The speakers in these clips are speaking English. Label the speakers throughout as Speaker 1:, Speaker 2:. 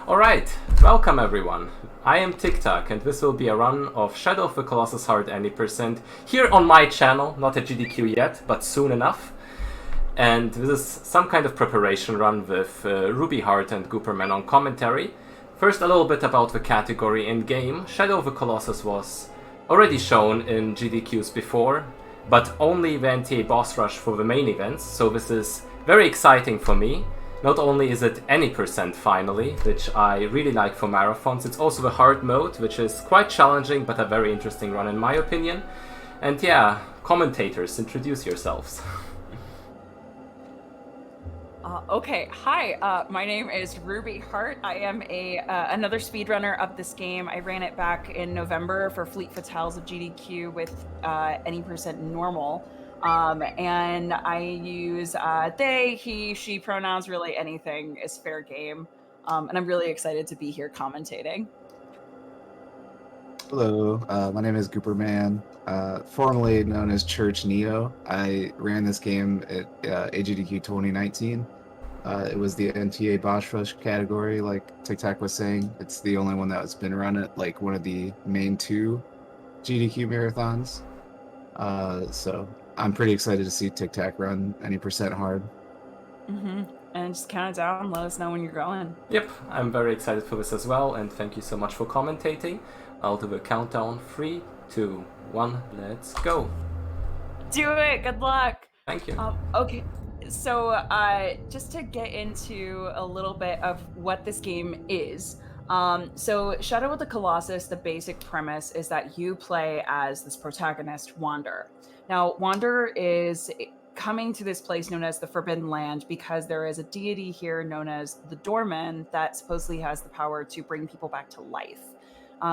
Speaker 1: Alright, welcome everyone. I am TikTok and this will be a run of Shadow of the Colossus Hard any percent here on my channel, not a GDQ yet, but soon enough. And this is some kind of preparation run with RubieHart and gooperman on commentary. First a little bit about the category in game. Shadow of the Colossus was already shown in GDQs before, but only the NTA boss rush for the main events, so this is very exciting for me. Not only is it any percent finally, which I really like for marathons, it's also the hard mode, which is quite challenging but a very interesting run in my opinion. And yeah, commentators, introduce yourselves.
Speaker 2: Okay, hi, my name is RubieHart. I am another speedrunner of this game. I ran it back in November for Fleet Fatales of GDQ with any percent normal. And I use they, he, she pronouns, really anything is fair game. And I'm really excited to be here commentating.
Speaker 3: Hello, my name is gooperman, formerly known as Church Neo. I ran this game at AGDQ 2019. It was the NTA Boss Rush category, like TikTok was saying. It's the only one that's been run at like one of the main two GDQ marathons. So I'm pretty excited to see TikTok run any percent hard.
Speaker 2: And just count it down, let us know when you're going.
Speaker 1: Yep, I'm very excited for this as well, and thank you so much for commentating. I'll do a countdown. 3, 2, 1, let's go.
Speaker 2: Do it, good luck.
Speaker 1: Thank you.
Speaker 2: Okay, so just to get into a little bit of what this game is. So Shadow of the Colossus, the basic premise is that you play as this protagonist, Wander. Now, Wander is coming to this place known as the Forbidden Land because there is a deity here known as the Doorman that supposedly has the power to bring people back to life.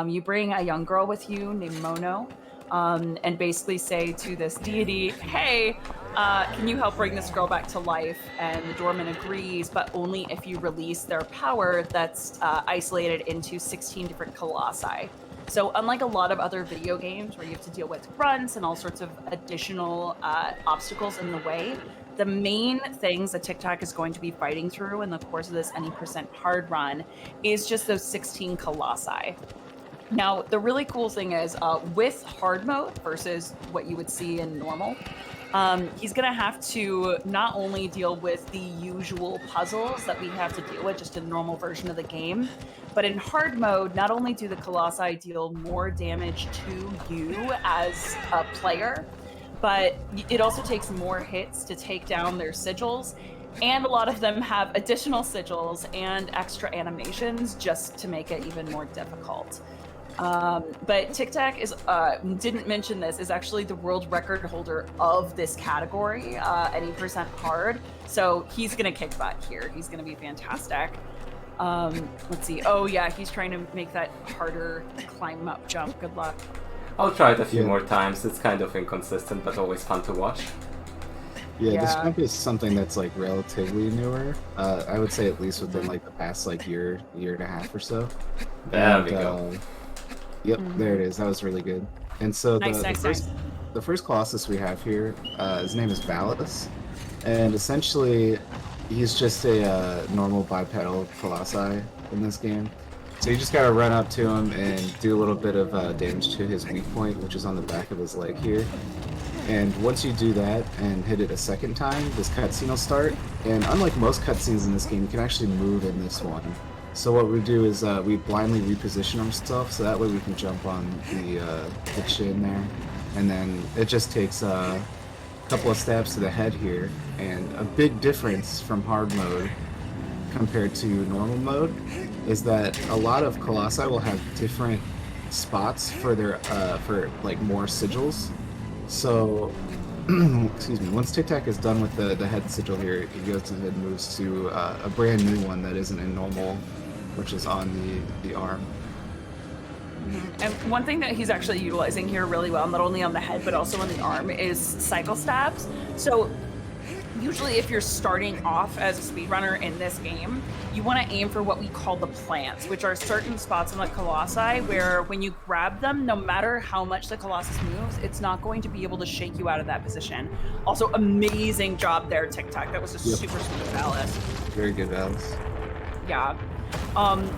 Speaker 2: You bring a young girl with you named Mono, and basically say to this deity, hey, can you help bring this girl back to life? And the doorman agrees, but only if you release their power that's isolated into 16 different colossi. So unlike a lot of other video games where you have to deal with grunts and all sorts of additional obstacles in the way, the main things that TikTok is going to be fighting through in the course of this any percent hard run is just those 16 colossi. Now, the really cool thing is with hard mode versus what you would see in normal, he's going to have to not only deal with the usual puzzles that we have to deal with just in the normal version of the game, but in hard mode, not only do the colossi deal more damage to you as a player, but it also takes more hits to take down their sigils. And a lot of them have additional sigils and extra animations just to make it even more difficult. But TikTok is didn't mention this, is actually the world record holder of this category, any percent hard. So he's gonna kick butt here. He's gonna be fantastic. Let's see. Oh yeah, he's trying to make that harder climb up jump. Good luck.
Speaker 1: I'll try it a few more times. It's kind of inconsistent, but always fun to watch.
Speaker 3: Yeah, this jump is something that's like relatively newer. I would say at least within like the past like year and a half or so.
Speaker 1: There we go.
Speaker 3: Yep, there it is. That was really good. And so the first Colossus we have here, his name is Valus, and essentially he's just a normal bipedal Colossi in this game. So you just gotta run up to him and do a little bit of damage to his weak point, which is on the back of his leg here. And once you do that and hit it a second time, this cutscene will start. And unlike most cutscenes in this game, you can actually move in this one. So what we do is we blindly reposition ourselves, so that way we can jump on the chin there. And then it just takes a couple of stabs to the head here. And a big difference from hard mode compared to normal mode is that a lot of colossi will have different spots for their for like more sigils. So excuse me, once TikTok is done with the head sigil here, he goes ahead and moves to a brand new one that isn't in normal, which is on the arm.
Speaker 2: And one thing that he's actually utilizing here really well, not only on the head but also on the arm, is cycle stabs. So usually if you're starting off as a speedrunner in this game, you want to aim for what we call the plants, which are certain spots on the colossi where when you grab them, no matter how much the colossus moves, it's not going to be able to shake you out of that position. Also, amazing job there, TikTok. That was a super sweet Valus.
Speaker 3: Very good, Valus.
Speaker 2: Yeah.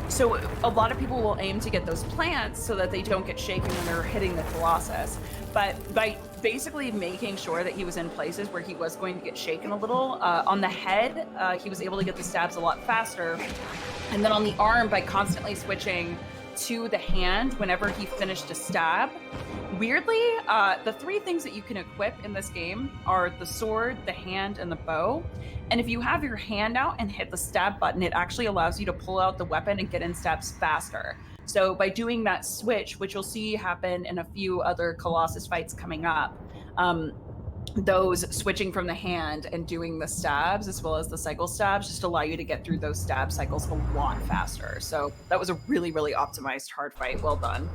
Speaker 2: So a lot of people will aim to get those plants so that they don't get shaken when they're hitting the Colossus. But by basically making sure that he was in places where he was going to get shaken a little, on the head, he was able to get the stabs a lot faster. And then on the arm, by constantly switching to the hand whenever he finished a stab. Weirdly, the 3 things that you can equip in this game are the sword, the hand, and the bow. And if you have your hand out and hit the stab button, it actually allows you to pull out the weapon and get in stabs faster. So by doing that switch, which you'll see happen in a few other Colossus fights coming up, those switching from the hand and doing the stabs as well as the cycle stabs just allow you to get through those stab cycles a lot faster. So that was a really, really optimized hard fight. Well done.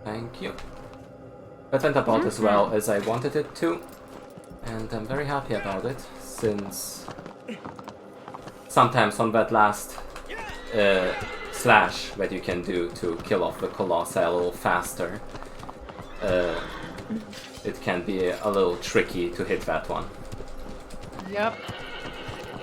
Speaker 1: Thank you. That went about as well as I wanted it to, and I'm very happy about it, since sometimes on that last slash that you can do to kill off the Colossi a little faster, it can be a little tricky to hit that one.
Speaker 2: Yep.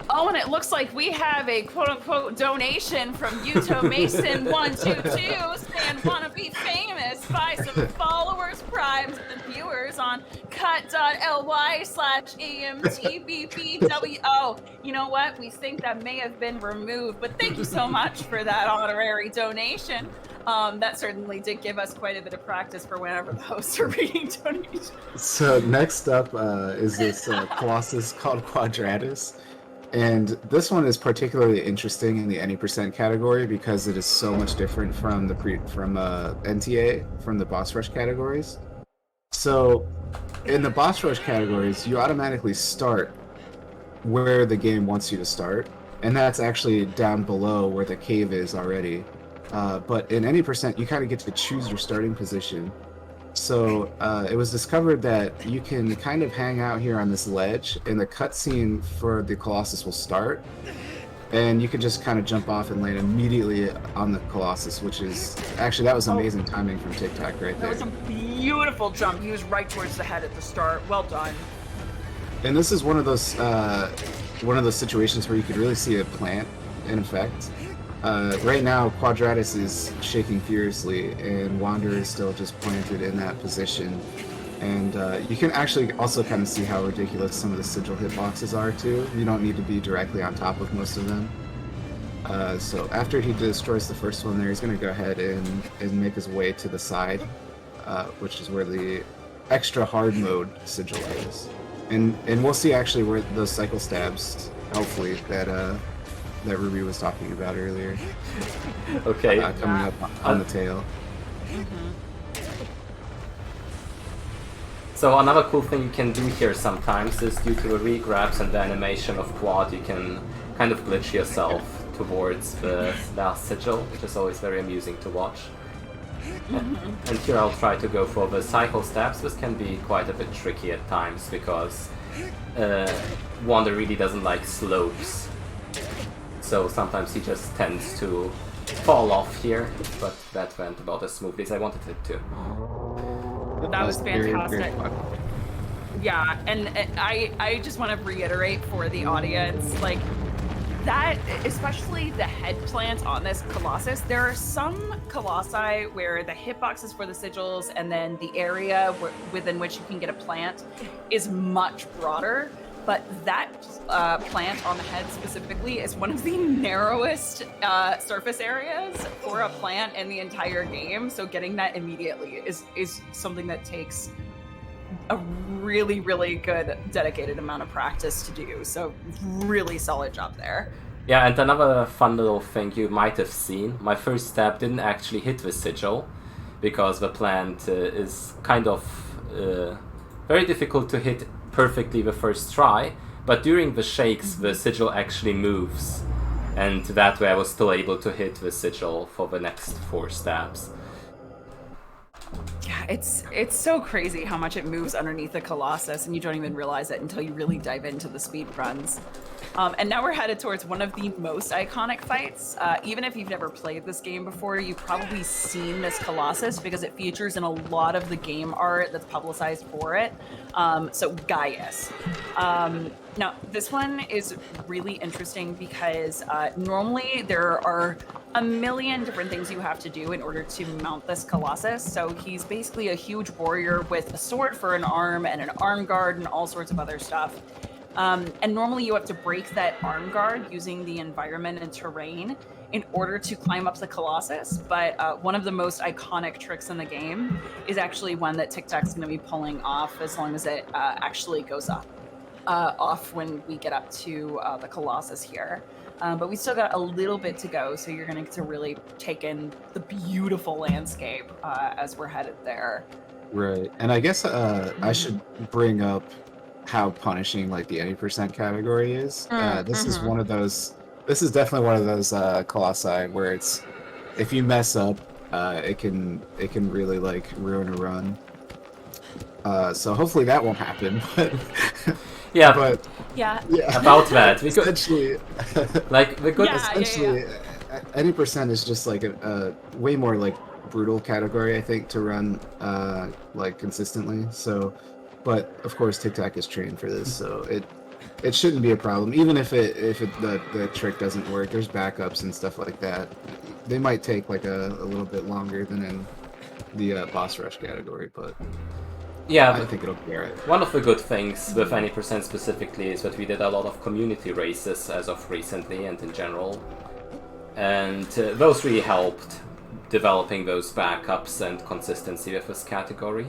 Speaker 2: Oh, and it looks like we have a quote-unquote donation from Yuto Mason 122 saying wanna be famous by some followers, primes, and viewers on cut.ly/amtbbw. Oh, you know what? We think that may have been removed, but thank you so much for that honorary donation. That certainly did give us quite a bit of practice for whenever the hosts are reading donations.
Speaker 3: So next up is this Colossus called Quadratus. And this one is particularly interesting in the any percent category because it is so much different from the NTA, from the boss rush categories. So in the boss rush categories, you automatically start where the game wants you to start, and that's actually down below where the cave is already. But in any percent, you kind of get to choose your starting position. So it was discovered that you can kind of hang out here on this ledge, and the cutscene for the Colossus will start, and you can just kind of jump off and land immediately on the Colossus, which is actually, that was amazing timing from TikTok right there.
Speaker 2: That was a beautiful jump. He was right towards the head at the start. Well done.
Speaker 3: And this is one of those situations where you could really see a plant in effect. Right now, Quadratus is shaking furiously, and Wander is still just planted in that position. And you can actually also kind of see how ridiculous some of the sigil hitboxes are, too. You don't need to be directly on top of most of them. So after he destroys the first one there, he's going to go ahead and make his way to the side, which is where the extra hard mode sigil is. And we'll see actually where those cycle stabs, hopefully, that Rubie was talking about earlier.
Speaker 1: Okay.
Speaker 3: Coming up on the tail.
Speaker 1: So another cool thing you can do here sometimes is due to the re-grabs and the animation of Quad, you can kind of glitch yourself towards the last sigil, which is always very amusing to watch. And here I'll try to go for the cycle stabs. This can be quite a bit tricky at times because Wander really doesn't like slopes. So sometimes he just tends to fall off here, but that went about as smoothly as I wanted it to.
Speaker 2: That was fantastic.
Speaker 3: Very fun.
Speaker 2: Yeah, and I just want to reiterate for the audience, like, that, especially the head plant on this Colossus, there are some Colossi where the hitboxes for the sigils and then the area within which you can get a plant is much broader. But that plant on the head specifically is one of the narrowest surface areas for a plant in the entire game. So getting that immediately is something that takes a really, really good dedicated amount of practice to do. So really solid job there.
Speaker 1: Yeah, and another fun little thing you might have seen, my first stab didn't actually hit the sigil because the plant is kind of very difficult to hit perfectly the first try, but during the shakes the sigil actually moves, and that way I was still able to hit the sigil for the next 4 stabs.
Speaker 2: Yeah, it's so crazy how much it moves underneath the Colossus, and you don't even realize it until you really dive into the speed runs. And now we're headed towards one of the most iconic fights. Even if you've never played this game before, you've probably seen this Colossus because it features in a lot of the game art that's publicized for it. So Gaius. Now, this one is really interesting because normally there are a million different things you have to do in order to mount this Colossus. So he's basically a huge warrior with a sword for an arm and an arm guard and all sorts of other stuff. And normally you have to break that arm guard using the environment and terrain in order to climb up the Colossus. But one of the most iconic tricks in the game is actually one that TikTok's going to be pulling off as long as it actually goes off when we get up to the Colossus here. But we still got a little bit to go, so you're going to get to really take in the beautiful landscape as we're headed there.
Speaker 3: Right, and I guess I should bring up how punishing like the any percent category is. This is one of those. This is definitely one of those colossi where it's if you mess up, it can really like ruin a run. So hopefully that won't happen. But
Speaker 1: yeah, about that, because
Speaker 3: essentially,
Speaker 1: like the good
Speaker 3: essentially, any percent is just like a way more like brutal category, I think, to run like consistently. So, but of course TikTok is trained for this, so it shouldn't be a problem. Even if the trick doesn't work, there's backups and stuff like that. They might take like a little bit longer than in the boss rush category, but
Speaker 1: yeah,
Speaker 3: I think it'll be alright.
Speaker 1: One of the good things with any percent specifically is that we did a lot of community races as of recently and in general, and those really helped developing those backups and consistency with this category.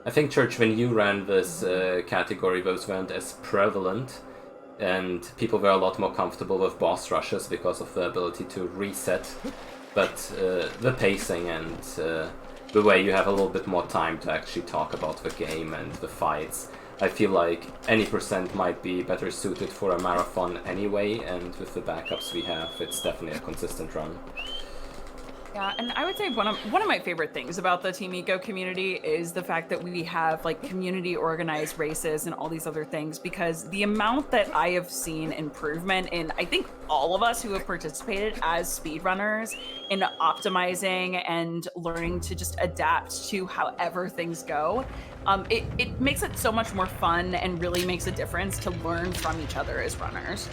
Speaker 1: I think, Church, when you ran this category, those weren't as prevalent, and people were a lot more comfortable with boss rushes because of the ability to reset. But the pacing and the way you have a little bit more time to actually talk about the game and the fights, I feel like any percent might be better suited for a marathon anyway, and with the backups we have, it's definitely a consistent run.
Speaker 2: Yeah, and I would say one of my favorite things about the Team Eco community is the fact that we have like community organized races and all these other things, because the amount that I have seen improvement in, I think all of us who have participated as speedrunners in optimizing and learning to just adapt to however things go, it makes it so much more fun and really makes a difference to learn from each other as runners.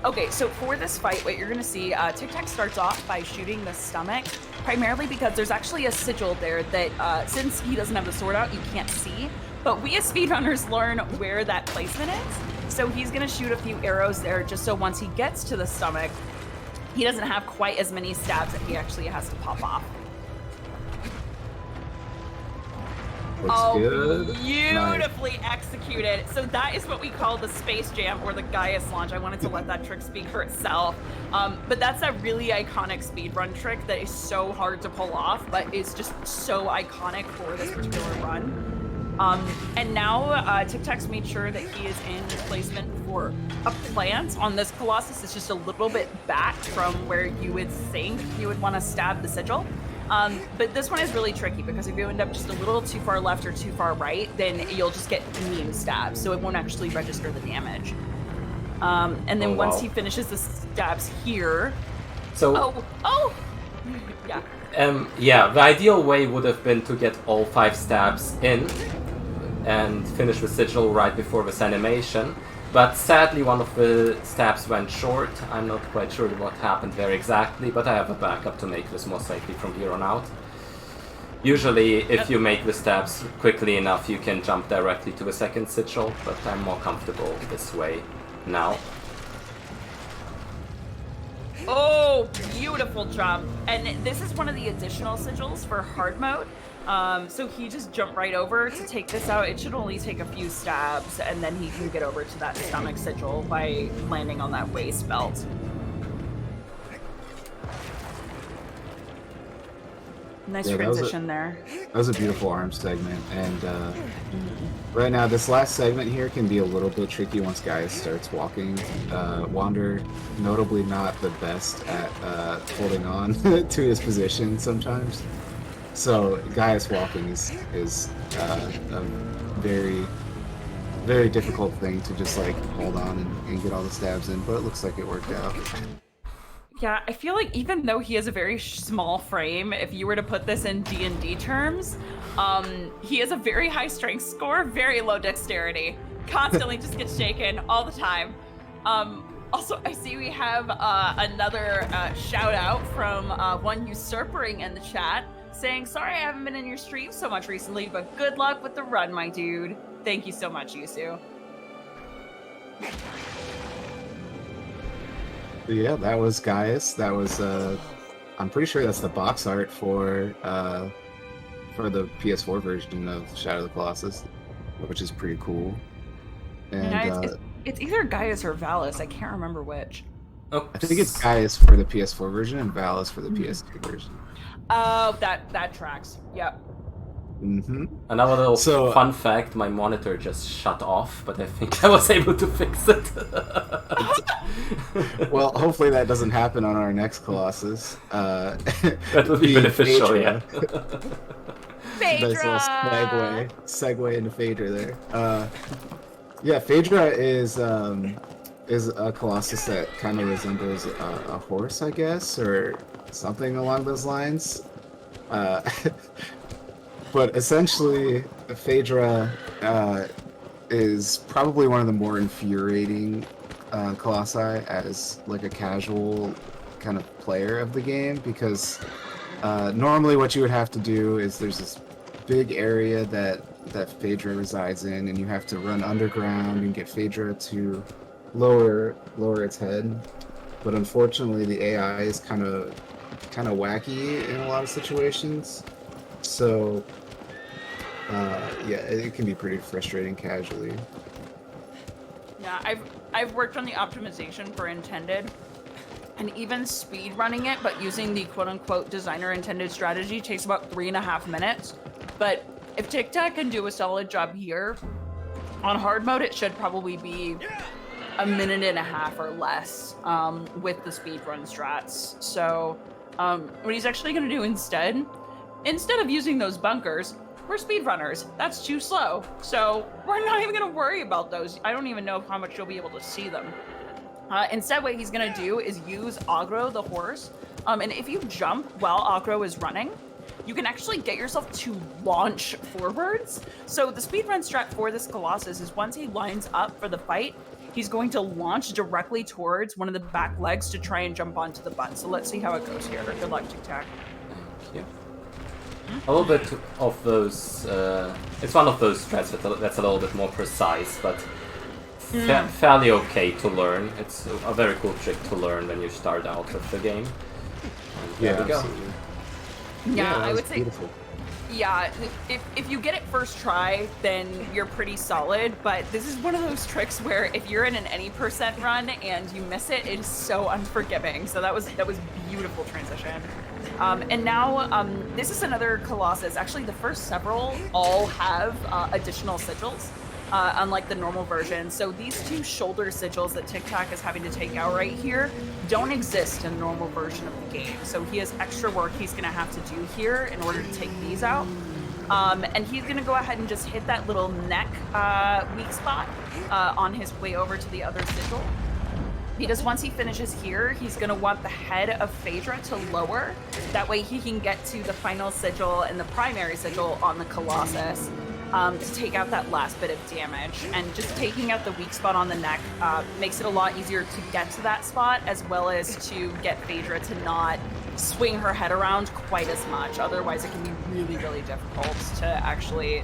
Speaker 2: Okay, so for this fight, what you're going to see, TikTok starts off by shooting the stomach, primarily because there's actually a sigil there that, since he doesn't have the sword out, you can't see. But we as speedrunners learn where that placement is. So he's going to shoot a few arrows there just so once he gets to the stomach, he doesn't have quite as many stabs that he actually has to pop off.
Speaker 3: Looks good.
Speaker 2: Beautifully executed. So that is what we call the Space Jam or the Gaius launch. I wanted to let that trick speak for itself. But that's a really iconic speedrun trick that is so hard to pull off, but is just so iconic for this particular run. And now TikTok's made sure that he is in placement for a plant on this Colossus. It's just a little bit back from where you would think you would want to stab the sigil. But this one is really tricky because if you end up just a little too far left or too far right, then you'll just get meme stabs, so it won't actually register the damage. And then once he finishes the stabs here...
Speaker 1: So...
Speaker 2: Yeah.
Speaker 1: Yeah, the ideal way would have been to get all 5 stabs in and finish the sigil right before this animation. But sadly, one of the stabs went short. I'm not quite sure what happened there exactly, but I have a backup to make this more safely from here on out. Usually, if you make the stabs quickly enough, you can jump directly to the second sigil, but I'm more comfortable this way now.
Speaker 2: Oh, beautiful jump. And this is one of the additional sigils for hard mode. So he just jumped right over to take this out. It should only take a few stabs, and then he can get over to that stomach sigil by landing on that waist belt. Nice transition there.
Speaker 3: That was a beautiful arm segment, and right now this last segment here can be a little bit tricky once Gaius starts walking. Wander, notably not the best at holding on to his position sometimes. So Gaius walking is a very, very difficult thing to just like hold on and get all the stabs in, but it looks like it worked out.
Speaker 2: Yeah, I feel like even though he has a very small frame, if you were to put this in D&D terms, he has a very high strength score, very low dexterity. constantly just gets shaken all the time. Also, I see we have another shout out from one usurpering in the chat saying, sorry I haven't been in your stream so much recently, but good luck with the run, my dude. Thank you so much, Yusu.
Speaker 3: Yeah, that was Gaius. That was, I'm pretty sure that's the box art for the PS4 version of Shadow of the Colossus, which is pretty cool. And
Speaker 2: yeah, it's either Gaius or Valus. I can't remember which.
Speaker 1: Oops.
Speaker 3: I think it's Gaius for the PS4 version and Valus for the PS2 version.
Speaker 2: Oh, that tracks. Yep.
Speaker 3: Mm-hmm.
Speaker 1: Another little fun fact, my monitor just shut off, but I think I was able to fix it.
Speaker 3: Well, hopefully that doesn't happen on our next Colossus.
Speaker 1: That would be beneficial,
Speaker 3: Phaedra.
Speaker 1: yeah.
Speaker 2: Phaedra!
Speaker 3: Nice little segue into Phaedra there. Yeah, Phaedra is a Colossus that kind of resembles a horse, I guess, or something along those lines. But essentially, Phaedra is probably one of the more infuriating Colossi as like a casual kind of player of the game, because normally what you would have to do is there's this big area that Phaedra resides in, and you have to run underground and get Phaedra to lower its head. But unfortunately, the AI is kind of wacky in a lot of situations. So, yeah, it can be pretty frustrating casually.
Speaker 2: Yeah, I've worked on the optimization for intended, and even speed running it, but using the quote-unquote designer-intended strategy takes about 3.5 minutes. But if TikTok can do a solid job here, on hard mode it should probably be 1.5 minutes or less with the speedrun strats. So what he's actually going to do instead of using those bunkers, we're speedrunners. That's too slow. So we're not even going to worry about those. I don't even know how much you'll be able to see them. Instead, what he's going to do is use Agro, the horse. And if you jump while Agro is running, you can actually get yourself to launch forwards. So the speedrun strat for this Colossus is once he lines up for the fight, he's going to launch directly towards one of the back legs to try and jump onto the butt. So let's see how it goes here. Good luck, Tic Tac.
Speaker 1: Thank you. A little bit of those, it's one of those strats that's a little bit more precise, but fairly okay to learn. It's a very cool trick to learn when you start out with the game. And there we go.
Speaker 3: Absolutely.
Speaker 2: Yeah, I would say,
Speaker 3: beautiful.
Speaker 2: yeah, if you get it first try, then you're pretty solid, but this is one of those tricks where if you're in an any % run and you miss it, it is so unforgiving. So that was beautiful transition. And now, this is another Colossus. Actually, the first several all have additional sigils, unlike the normal version. So these two shoulder sigils that TikTok is having to take out right here don't exist in the normal version of the game. So he has extra work he's going to have to do here in order to take these out. And he's going to go ahead and just hit that little neck weak spot on his way over to the other sigil. Because once he finishes here, he's going to want the head of Phaedra to lower. That way he can get to the final sigil and the primary sigil on the Colossus to take out that last bit of damage. And just taking out the weak spot on the neck makes it a lot easier to get to that spot, as well as to get Phaedra to not swing her head around quite as much. Otherwise, it can be really, really difficult to actually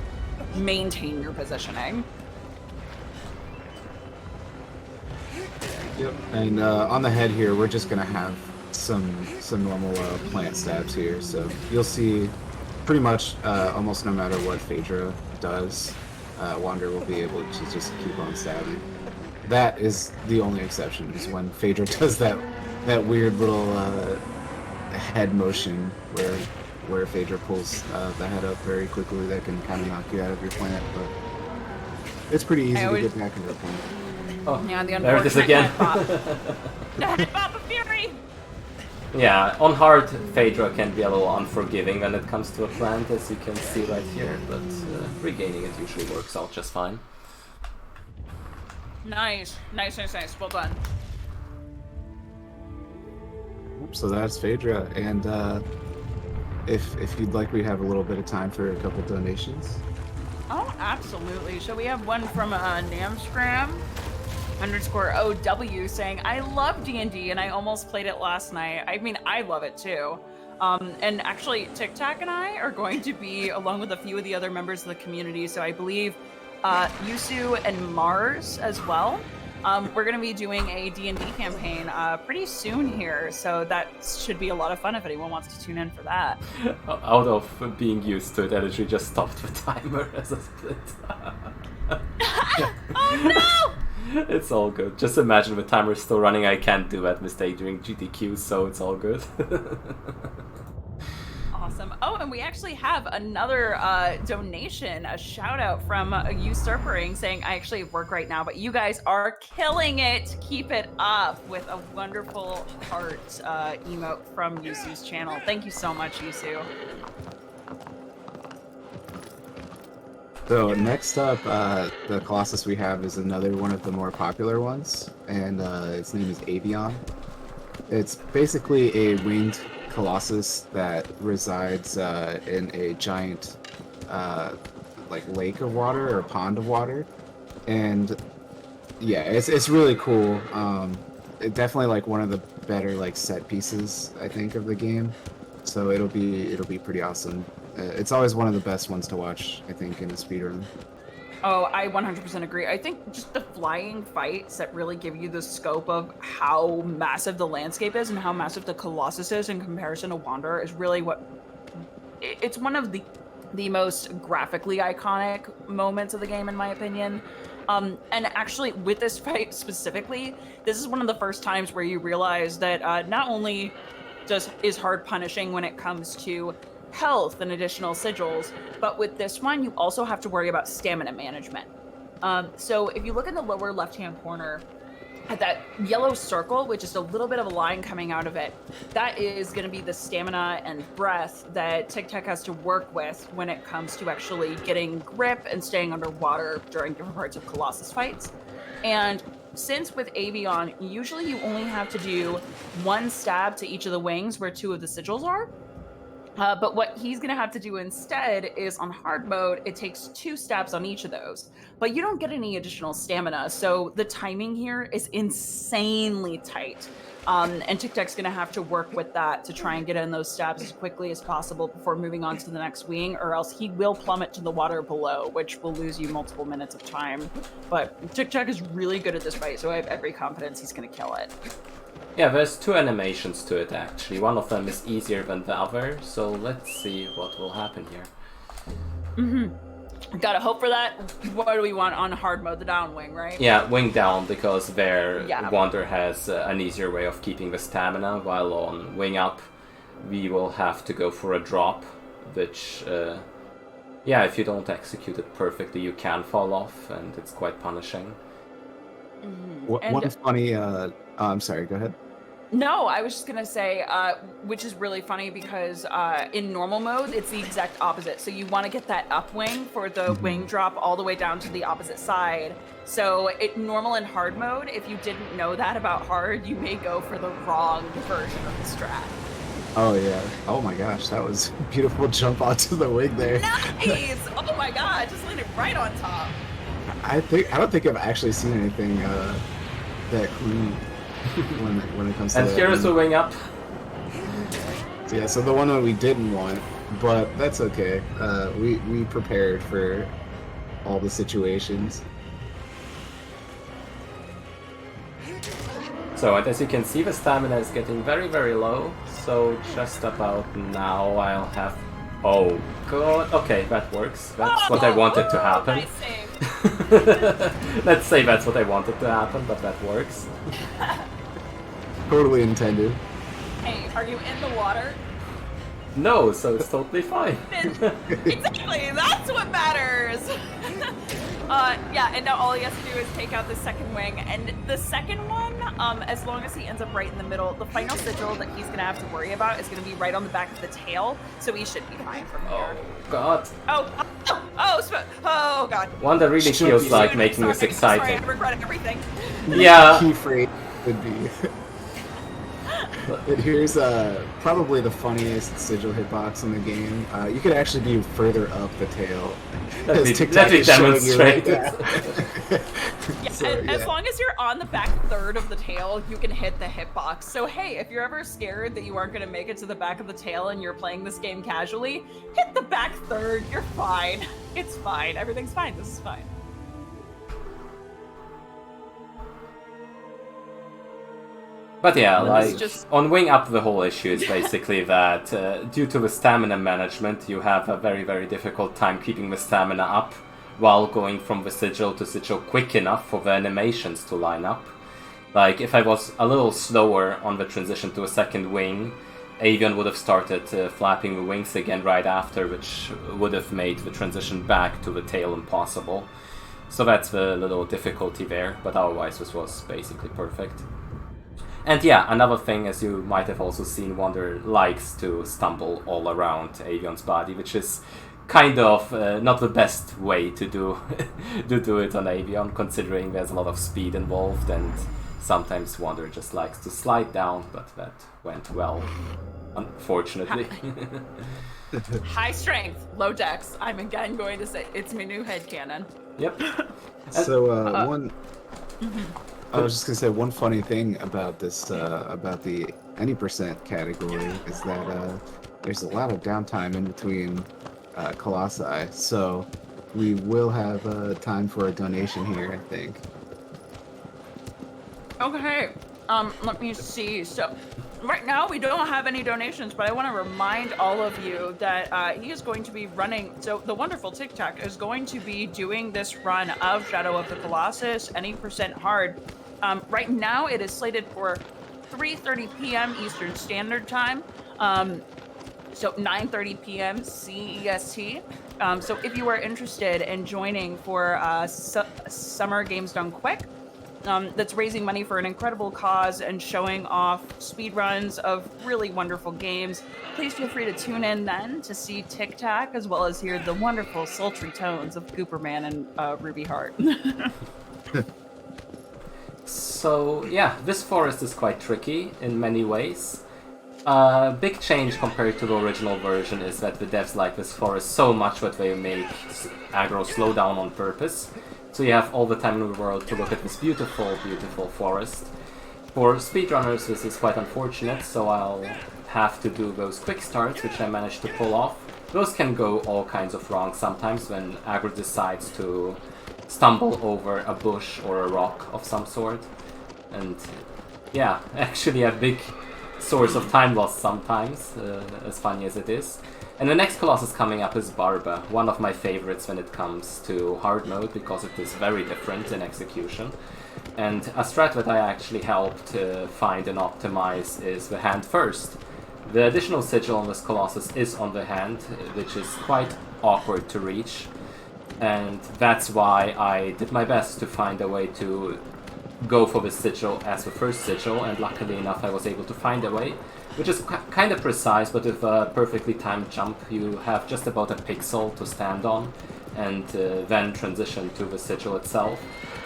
Speaker 2: maintain your positioning.
Speaker 3: Yep. And on the head here, we're just gonna have some normal plant stabs here. So you'll see, pretty much almost no matter what Phaedra does, Wander will be able to just keep on stabbing. That is the only exception, is when Phaedra does that weird little head motion where Phaedra pulls the head up very quickly. That can kind of knock you out of your plant, but it's pretty easy to get back into the plant.
Speaker 1: Oh,
Speaker 2: yeah, the
Speaker 1: there it is again.
Speaker 2: Head bop of fury!
Speaker 1: Yeah, on hard, Phaedra can be a little unforgiving when it comes to a plant, as you can see right here, but regaining it usually works out just fine.
Speaker 2: Nice. Well done.
Speaker 3: So that's Phaedra, and if you'd like, we have a little bit of time for a couple donations.
Speaker 2: Oh, absolutely. So we have one from Namscram_OW saying, I love D&D and I almost played it last night. I mean, I love it too. And actually, Tic Tac and I are going to be, along with a few of the other members of the community, so I believe Yusu and Mars as well. We're going to be doing a D&D campaign pretty soon here, so that should be a lot of fun if anyone wants to tune in for that.
Speaker 1: Out of being used to it, I literally just stopped the timer as a split.
Speaker 2: Oh no!
Speaker 1: It's all good. Just imagine the timer's still running. I can't do that mistake during GDQ, so it's all good.
Speaker 2: Awesome. Oh, and we actually have another donation, a shout out from Usurpering saying, I actually work right now, but you guys are killing it. Keep it up, with a wonderful heart emote from Yusu's channel. Thank you so much, Yusu.
Speaker 3: So next up, the Colossus we have is another one of the more popular ones, and its name is Avion. It's basically a winged Colossus that resides in a giant like lake of water or pond of water, and yeah, it's really cool. It definitely like one of the better like set pieces I think of the game, so it'll be pretty awesome. It's always one of the best ones to watch, I think, in a speedrun.
Speaker 2: Oh, I 100% agree. I think just the flying fights that really give you the scope of how massive the landscape is and how massive the Colossus is in comparison to Wanderer is really what... It's one of the most graphically iconic moments of the game, in my opinion. And actually, with this fight specifically, this is one of the first times where you realize that not only is hard punishing when it comes to health and additional sigils, but with this one you also have to worry about stamina management. So if you look in the lower left hand corner at that yellow circle, which is a little bit of a line coming out of it, that is going to be the stamina and breath that Tic Tac has to work with when it comes to actually getting grip and staying underwater during different parts of Colossus fights. And since with Avion, usually you only have to do one stab to each of the wings where two of the sigils are. But what he's going to have to do instead is on hard mode, it takes 2 stabs on each of those. But you don't get any additional stamina, so the timing here is insanely tight. And Tic Tac's going to have to work with that to try and get in those stabs as quickly as possible before moving on to the next wing, or else he will plummet to the water below, which will lose you multiple minutes of time. But Tic Tac is really good at this fight, so I have every confidence he's going to kill it.
Speaker 1: Yeah, there's 2 animations to it actually. One of them is easier than the other, so let's see what will happen here.
Speaker 2: Gotta hope for that. What do we want on hard mode? The down wing, right?
Speaker 1: Yeah, wing down, because there Wander has an easier way of keeping the stamina, while on wing up we will have to go for a drop, which, yeah, if you don't execute it perfectly you can fall off, and it's quite punishing.
Speaker 3: One funny, I'm sorry, go ahead.
Speaker 2: No, I was just gonna say, which is really funny because in normal mode, it's the exact opposite. So you want to get that up wing for the wing drop all the way down to the opposite side. So normal and hard mode, if you didn't know that about hard, you may go for the wrong version of the strat.
Speaker 3: Oh yeah. Oh my gosh, that was a beautiful jump onto the wing there.
Speaker 2: Nice! Oh my god, just landed right on top.
Speaker 3: I don't think I've actually seen anything that clean when it comes to.
Speaker 1: And here's the wing up.
Speaker 3: So yeah, so the one that we didn't want, but that's okay. We prepared for all the situations.
Speaker 1: So as you can see, the stamina is getting very, very low. So just about now I'll have... Oh god, okay, that works. That's what I wanted to happen.
Speaker 2: Nice save.
Speaker 1: Let's say that's what I wanted to happen, but that works.
Speaker 3: Totally intended.
Speaker 2: Hey, are you in the water?
Speaker 1: No, so it's totally fine.
Speaker 2: Exactly, that's what matters! Yeah, and now all he has to do is take out the second wing, and the second one, as long as he ends up right in the middle, the final sigil that he's gonna have to worry about is gonna be right on the back of the tail, so he should be fine from here.
Speaker 1: Oh god.
Speaker 2: Oh god.
Speaker 1: One that really feels like making this exciting.
Speaker 2: Sorry, I regret everything.
Speaker 1: Yeah.
Speaker 3: Key phrase would be. Here's probably the funniest sigil hitbox in the game. You could actually be further up the tail.
Speaker 1: Let me demonstrate it.
Speaker 2: Yeah, so, as long as you're on the back third of the tail, you can hit the hitbox. So hey, if you're ever scared that you aren't going to make it to the back of the tail and you're playing this game casually, hit the back third. You're fine. It's fine. Everything's fine. This is fine.
Speaker 1: But yeah, like, on Wing Up, the whole issue is basically that due to the stamina management, you have a very, very difficult time keeping the stamina up while going from the sigil to sigil quick enough for the animations to line up. Like, if I was a little slower on the transition to a second wing, Avian would have started flapping the wings again right after, which would have made the transition back to the tail impossible. So that's the little difficulty there, but otherwise this was basically perfect. And yeah, another thing, as you might have also seen, Wander likes to stumble all around Avian's body, which is kind of not the best way to do it on Avian, considering there's a lot of speed involved, and sometimes Wander just likes to slide down, but that went well, unfortunately.
Speaker 2: High strength, low dex. I'm again going to say it's my new headcanon.
Speaker 1: Yep.
Speaker 3: So one... I was just gonna say one funny thing about this, about the any percent category is that there's a lot of downtime in between Colossi, so we will have time for a donation here, I think.
Speaker 2: Okay, let me see. So right now we don't have any donations, but I want to remind all of you that he is going to be running. So the wonderful TikTok is going to be doing this run of Shadow of the Colossus, any percent hard. Right now, it is slated for 3:30 p.m. Eastern Standard Time, so 9:30 p.m. CEST. So if you are interested in joining for Summer Games Done Quick, that's raising money for an incredible cause and showing off speedruns of really wonderful games, please feel free to tune in then to see TikTok, as well as hear the wonderful sultry tones of Gooperman and RubieHart.
Speaker 1: So yeah, this forest is quite tricky in many ways. Big change compared to the original version is that the devs like this forest so much that they make aggro slow down on purpose. So you have all the time in the world to look at this beautiful, beautiful forest. For speedrunners this is quite unfortunate, so I'll have to do those quick starts, which I managed to pull off. Those can go all kinds of wrong sometimes when aggro decides to stumble over a bush or a rock of some sort. And yeah, actually a big source of time loss sometimes, as funny as it is. And the next Colossus coming up is Barba, one of my favorites when it comes to hard mode, because it is very different in execution. And a strat that I actually helped find and optimize is the hand first. The additional sigil on this Colossus is on the hand, which is quite awkward to reach. And that's why I did my best to find a way to go for the sigil as the first sigil, and luckily enough I was able to find a way, which is kind of precise, but with a perfectly timed jump you have just about a pixel to stand on, and then transition to the sigil itself.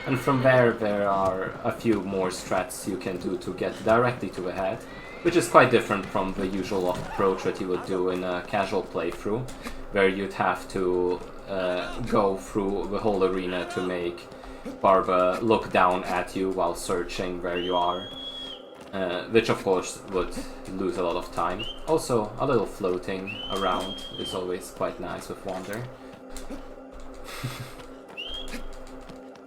Speaker 1: And from there are a few more strats you can do to get directly to the head, which is quite different from the usual approach that you would do in a casual playthrough, where you'd have to go through the whole arena to make Barba look down at you while searching where you are, which of course would lose a lot of time. Also, a little floating around is always quite nice with Wander.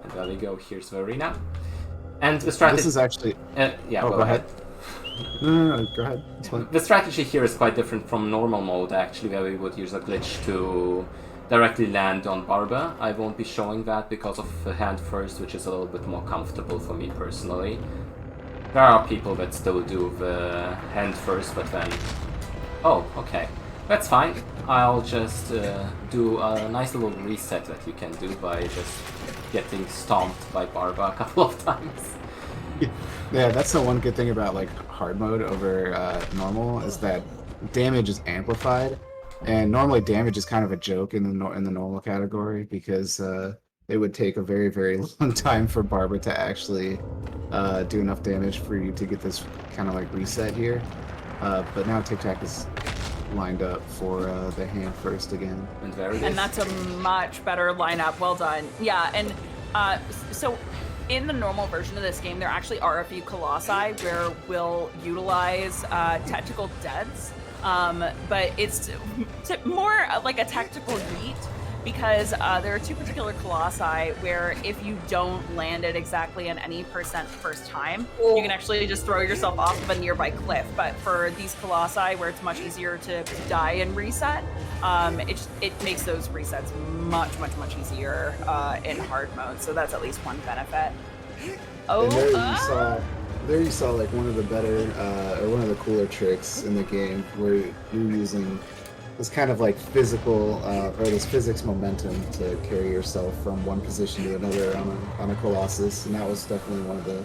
Speaker 1: And there we go, here's the arena. And the strategy...
Speaker 3: This is actually...
Speaker 1: yeah,
Speaker 3: go ahead. No, go ahead.
Speaker 1: The strategy here is quite different from normal mode, actually, where we would use a glitch to directly land on Barba. I won't be showing that because of the hand first, which is a little bit more comfortable for me personally. There are people that still do the hand first, but then... Oh, okay. That's fine. I'll just do a nice little reset that you can do by just getting stomped by Barba a couple of times.
Speaker 3: Yeah, that's the one good thing about like hard mode over normal, is that damage is amplified. And normally damage is kind of a joke in the normal category, because it would take a very, very long time for Barbara to actually do enough damage for you to get this kind of like reset here. But now Tic Tac is lined up for the hand first again.
Speaker 2: And that's a much better lineup. Well done. Yeah, and so in the normal version of this game, there actually are a few Colossi where we'll utilize tactical deaths, but it's more like a tactical yeet, because there are two particular Colossi where if you don't land it exactly at any percent first time, you can actually just throw yourself off of a nearby cliff. But for these Colossi, where it's much easier to die and reset, it makes those resets much easier in hard mode. So that's at least one benefit. Oh,
Speaker 3: and there you saw like one of the better or one of the cooler tricks in the game where you're using this kind of like physical or this physics momentum to carry yourself from one position to another on a Colossus, and that was definitely one of the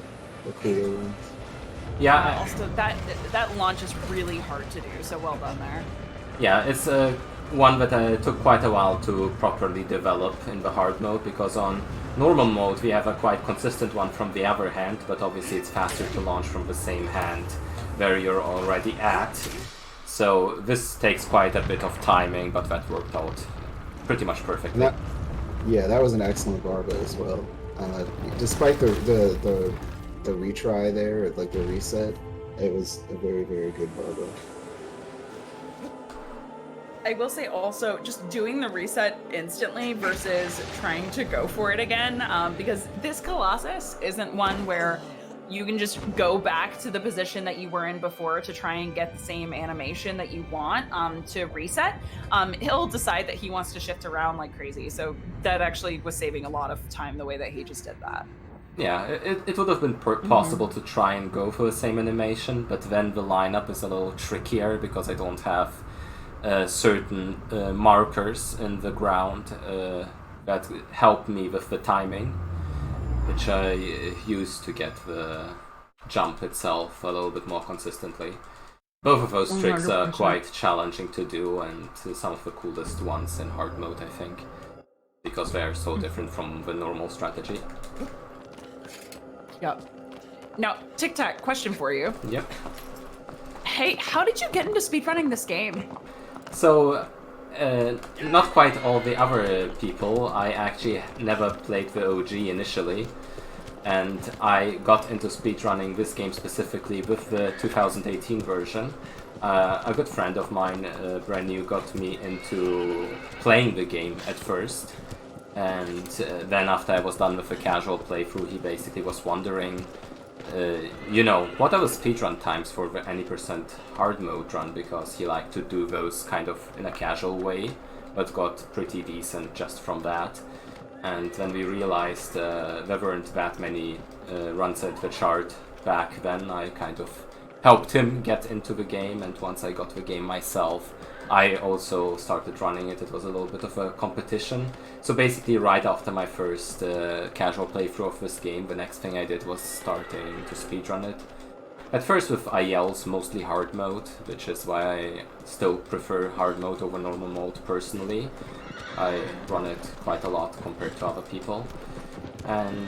Speaker 3: cooler ones.
Speaker 1: Yeah.
Speaker 2: Also, that launch is really hard to do, so well done there.
Speaker 1: Yeah, it's one that took quite a while to properly develop in the hard mode, because on normal mode we have a quite consistent one from the other hand, but obviously it's faster to launch from the same hand where you're already at. So this takes quite a bit of timing, but that worked out pretty much perfectly.
Speaker 3: That was an excellent Barba as well. Despite the retry there, like the reset, it was a very, very good Barba.
Speaker 2: I will say also, just doing the reset instantly versus trying to go for it again, because this Colossus isn't one where you can just go back to the position that you were in before to try and get the same animation that you want to reset. He'll decide that he wants to shift around like crazy, so that actually was saving a lot of time the way that he just did that.
Speaker 1: Yeah, it would have been possible to try and go for the same animation, but then the lineup is a little trickier because I don't have certain markers in the ground that help me with the timing, which I use to get the jump itself a little bit more consistently. Both of those tricks 100%. Are quite challenging to do, and some of the coolest ones in hard mode, I think, because they are so different from the normal strategy.
Speaker 2: Yep. Now, Tic Tac, question for you.
Speaker 1: Yep.
Speaker 2: Hey, how did you get into speedrunning this game?
Speaker 1: So, not quite all the other people. I actually never played the OG initially, and I got into speedrunning this game specifically with the 2018 version. A good friend of mine, brand new, got me into playing the game at first, and then after I was done with the casual playthrough, he basically was wondering, what are the speedrun times for the any percent hard mode run, because he liked to do those kind of in a casual way, but got pretty decent just from that. And then we realized there weren't that many runs at the chart back then. I kind of helped him get into the game, and once I got the game myself, I also started running it. It was a little bit of a competition. So basically right after my first casual playthrough of this game, the next thing I did was starting to speedrun it. At first with ILs, mostly hard mode, which is why I still prefer hard mode over normal mode personally. I run it quite a lot compared to other people. And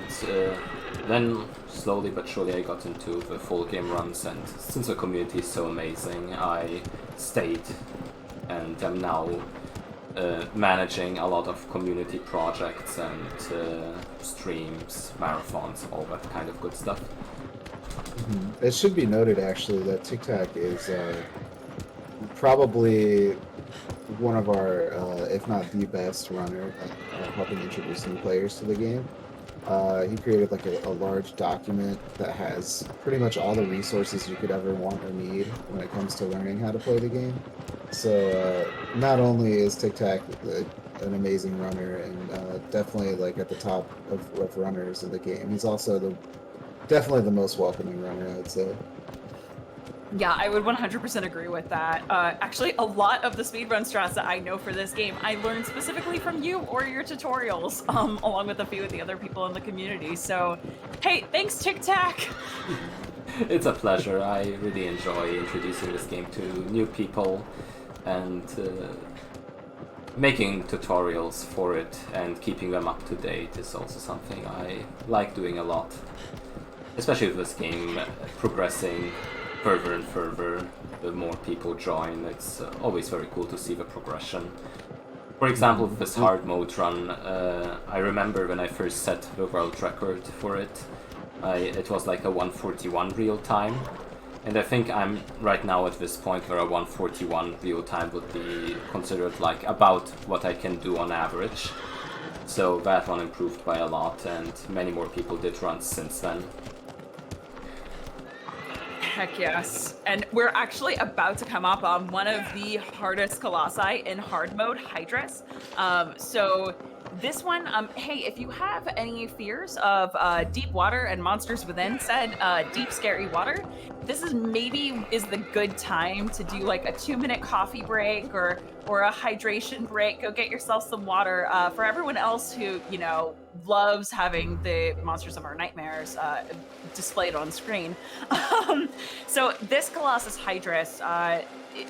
Speaker 1: then slowly but surely I got into the full game runs, and since the community is so amazing, I stayed and am now managing a lot of community projects and streams, marathons, all that kind of good stuff.
Speaker 3: Mm-hmm. It should be noted actually that Tic Tac is probably one of our, if not the best runner at helping introduce new players to the game. He created like a large document that has pretty much all the resources you could ever want or need when it comes to learning how to play the game. So not only is Tic Tac an amazing runner and definitely like at the top of runners in the game, he's also definitely the most welcoming runner, I would say.
Speaker 2: Yeah, I would 100% agree with that. Actually, a lot of the speedrun strats that I know for this game, I learned specifically from you or your tutorials, along with a few of the other people in the community. So, hey, thanks, Tic Tac!
Speaker 1: It's a pleasure. I really enjoy introducing this game to new people, and making tutorials for it and keeping them up to date is also something I like doing a lot. Especially with this game progressing further and further, the more people join, it's always very cool to see the progression. For example, with this hard mode run, I remember when I first set the world record for it, it was like a 141 real time. And I think I'm right now at this point where a 141 real time would be considered like about what I can do on average. So that one improved by a lot, and many more people did runs since then.
Speaker 2: Heck yes. And we're actually about to come up on one of the hardest Colossi in hard mode, Hydrus. So this one, hey, if you have any fears of deep water and monsters within said deep scary water, this is the good time to do like a 2-minute coffee break or a hydration break. Go get yourself some water. For everyone else who, you know, loves having the monsters of our nightmares displayed on screen. So this Colossus Hydrus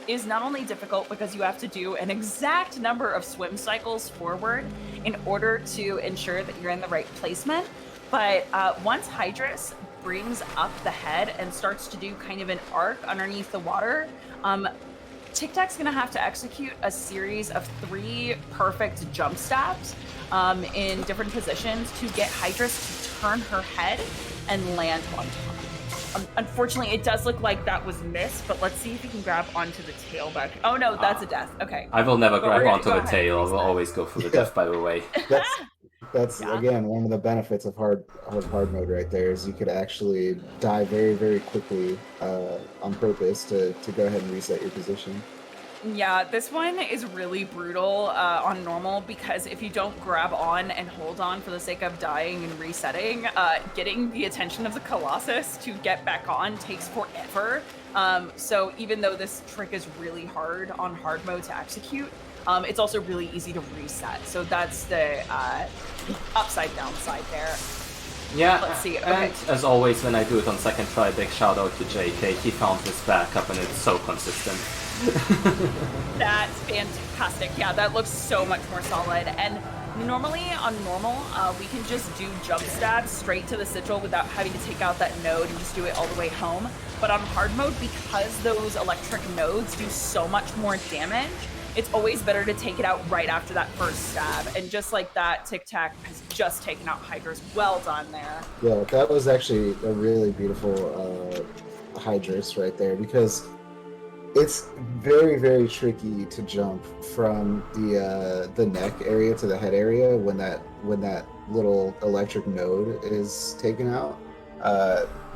Speaker 2: is not only difficult because you have to do an exact number of swim cycles forward in order to ensure that you're in the right placement, but once Hydrus brings up the head and starts to do kind of an arc underneath the water, Tic Tac's gonna have to execute a series of 3 perfect jump stabs in different positions to get Hydrus to turn her head and land on top. Unfortunately, it does look like that was missed, but let's see if you can grab onto the tail back. Oh no, that's a death. Okay.
Speaker 1: I will never grab onto the tail. I will always go for the death, by the way.
Speaker 3: That's again one of the benefits of hard mode right there, is you could actually die very, very quickly on purpose to go ahead and reset your position.
Speaker 2: Yeah, this one is really brutal on normal because if you don't grab on and hold on for the sake of dying and resetting, getting the attention of the Colossus to get back on takes forever. So even though this trick is really hard on hard mode to execute, it's also really easy to reset. So that's the upside downside there.
Speaker 1: Yeah,
Speaker 2: let's see. Okay.
Speaker 1: And as always, when I do it on second try, big shout out to JK. He found this backup and it's so consistent.
Speaker 2: That's fantastic. Yeah, that looks so much more solid. And normally on normal, we can just do jump stabs straight to the sigil without having to take out that node and just do it all the way home. But on hard mode, because those electric nodes do so much more damage, it's always better to take it out right after that first stab. And just like that, Tic Tac has just taken out Hydrus. Well done there.
Speaker 3: Yeah, that was actually a really beautiful Hydrus right there, because it's very, very tricky to jump from the neck area to the head area when that little electric node is taken out.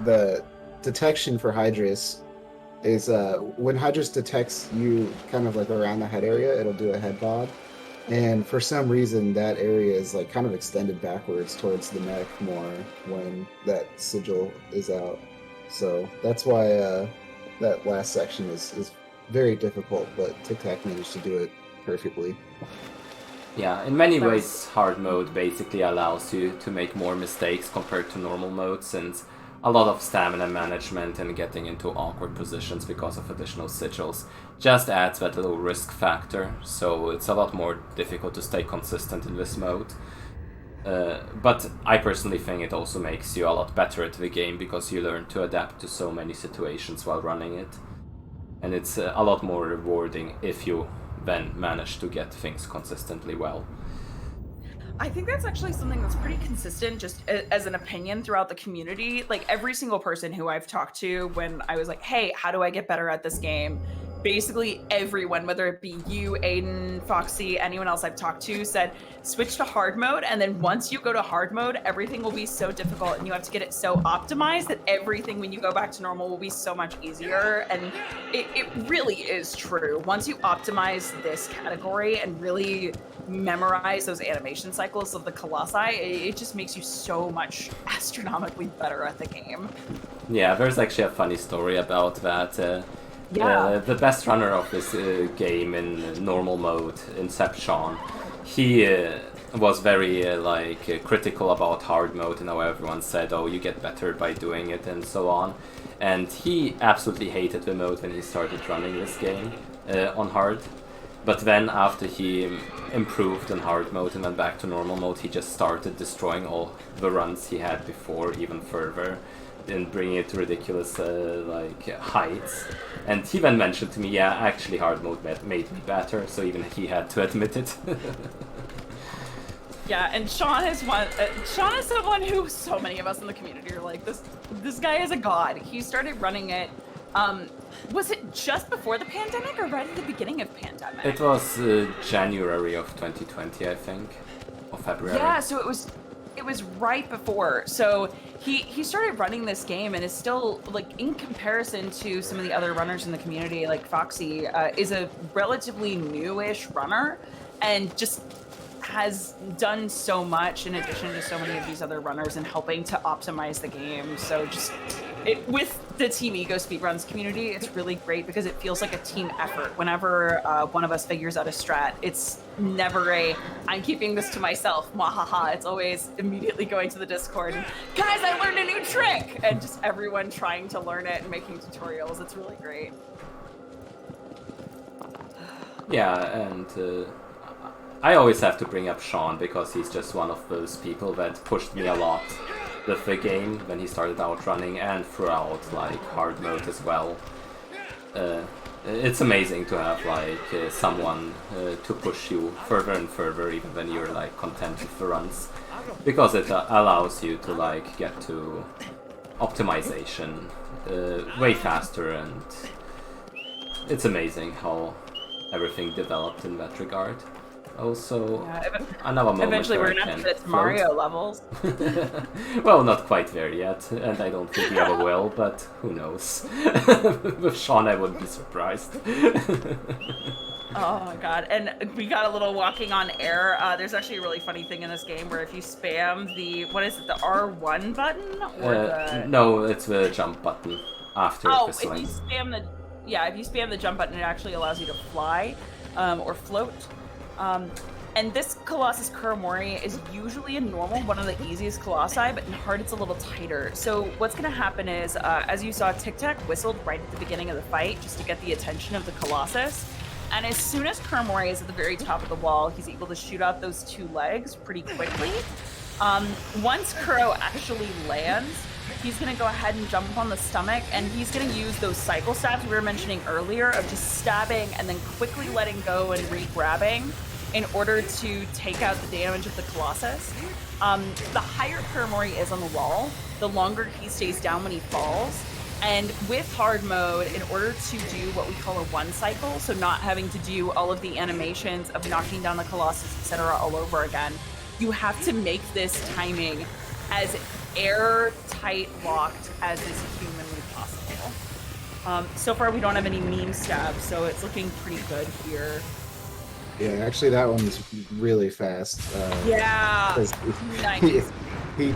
Speaker 3: The detection for Hydrus is when Hydrus detects you kind of like around the head area, it'll do a head bob, and for some reason that area is like kind of extended backwards towards the neck more when that sigil is out. So that's why that last section is very difficult, but Tic Tac managed to do it perfectly.
Speaker 1: Yeah, in many ways, hard mode basically allows you to make more mistakes compared to normal mode, since a lot of stamina management and getting into awkward positions because of additional sigils just adds that little risk factor, so it's a lot more difficult to stay consistent in this mode. But I personally think it also makes you a lot better at the game because you learn to adapt to so many situations while running it. And it's a lot more rewarding if you then manage to get things consistently well.
Speaker 2: I think that's actually something that's pretty consistent just as an opinion throughout the community. Like every single person who I've talked to when I was like, hey, how do I get better at this game? Basically everyone, whether it be you, Aiden, Foxy, anyone else I've talked to, said switch to hard mode, and then once you go to hard mode, everything will be so difficult and you have to get it so optimized that everything when you go back to normal will be so much easier. And it really is true. Once you optimize this category and really memorize those animation cycles of the Colossi, it just makes you so much astronomically better at the game.
Speaker 1: Yeah, there's actually a funny story about that. The best runner of this game in normal mode, Inception, he was very critical about hard mode and how everyone said, oh, you get better by doing it and so on. And he absolutely hated the mode when he started running this game on hard. But then after he improved in hard mode and went back to normal mode, he just started destroying all the runs he had before even further, and bringing it to ridiculous like heights. And he then mentioned to me, yeah, actually hard mode made me better, so even he had to admit it.
Speaker 2: Yeah, and Sean is someone who so many of us in the community are like, this guy is a god. He started running it. Was it just before the pandemic or right at the beginning of pandemic?
Speaker 1: It was January of 2020, I think, or February.
Speaker 2: Yeah, so it was right before. So he started running this game and is still, like, in comparison to some of the other runners in the community, like Foxy, is a relatively newish runner and just has done so much in addition to so many of these other runners in helping to optimize the game. So just with the Team Ego Speedruns community, it's really great because it feels like a team effort. Whenever one of us figures out a strat, it's never I'm keeping this to myself, mwahaha. It's always immediately going to the Discord, guys, I learned a new trick! And just everyone trying to learn it and making tutorials. It's really great.
Speaker 1: Yeah, and I always have to bring up Sean because he's just one of those people that pushed me a lot with the game when he started out running and throughout like hard mode as well. It's amazing to have like someone to push you further and further even when you're like content with the runs, because it allows you to like get to optimization way faster, and it's amazing how everything developed in that regard. Also, another moment.
Speaker 2: Eventually, we're gonna have to hit Mario levels.
Speaker 1: Well, not quite there yet, and I don't think we ever will. But who knows? With Sean, I wouldn't be surprised.
Speaker 2: Oh my god! And we got a little walking on air. There's actually a really funny thing in this game where if you spam the the R1 button or
Speaker 1: no, it's the jump button after whistling.
Speaker 2: If you spam the jump button, it actually allows you to fly or float. And this Colossus Kuramori is usually in normal one of the easiest Colossi, but in hard it's a little tighter. So what's going to happen is, as you saw, Tic Tac whistled right at the beginning of the fight just to get the attention of the Colossus. And as soon as Kuramori is at the very top of the wall, he's able to shoot out those two legs pretty quickly. Once Kuro actually lands, he's going to go ahead and jump on the stomach, and he's going to use those cycle stabs we were mentioning earlier of just stabbing and then quickly letting go and re-grabbing in order to take out the damage of the Colossus. The higher Kuramori is on the wall, the longer he stays down when he falls. And with hard mode, in order to do what we call a one cycle, so not having to do all of the animations of knocking down the Colossus, etc. all over again, you have to make this timing as airtight locked as is humanly possible. So far we don't have any meme stabs, so it's looking pretty good here.
Speaker 3: Yeah, actually that one was really fast.
Speaker 2: Yeah, nice.
Speaker 3: He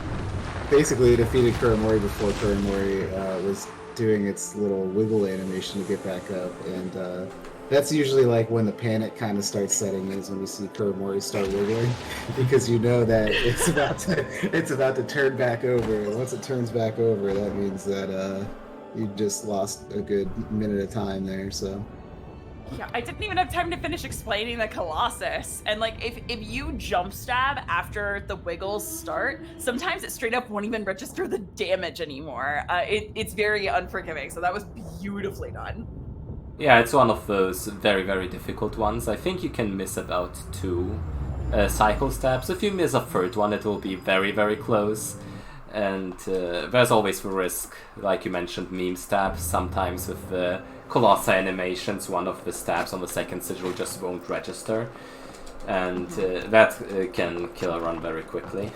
Speaker 3: basically defeated Kuramori before Kuramori was doing its little wiggle animation to get back up, and that's usually like when the panic kind of starts setting in, is when you see Kuramori start wiggling, because you know that it's about to turn back over, and once it turns back over, that means that you just lost a good minute of time there, so.
Speaker 2: Yeah, I didn't even have time to finish explaining the Colossus. And like, if you jump stab after the wiggles start, sometimes it straight up won't even register the damage anymore. It's very unforgiving, so that was beautifully done.
Speaker 1: Yeah, it's one of those very, very difficult ones. I think you can miss about 2 cycle stabs. If you miss a third one, it will be very, very close. And there's always the risk, like you mentioned, meme stabs. Sometimes with the Colossi animations, one of the stabs on the second sigil just won't register. And that can kill a run very quickly.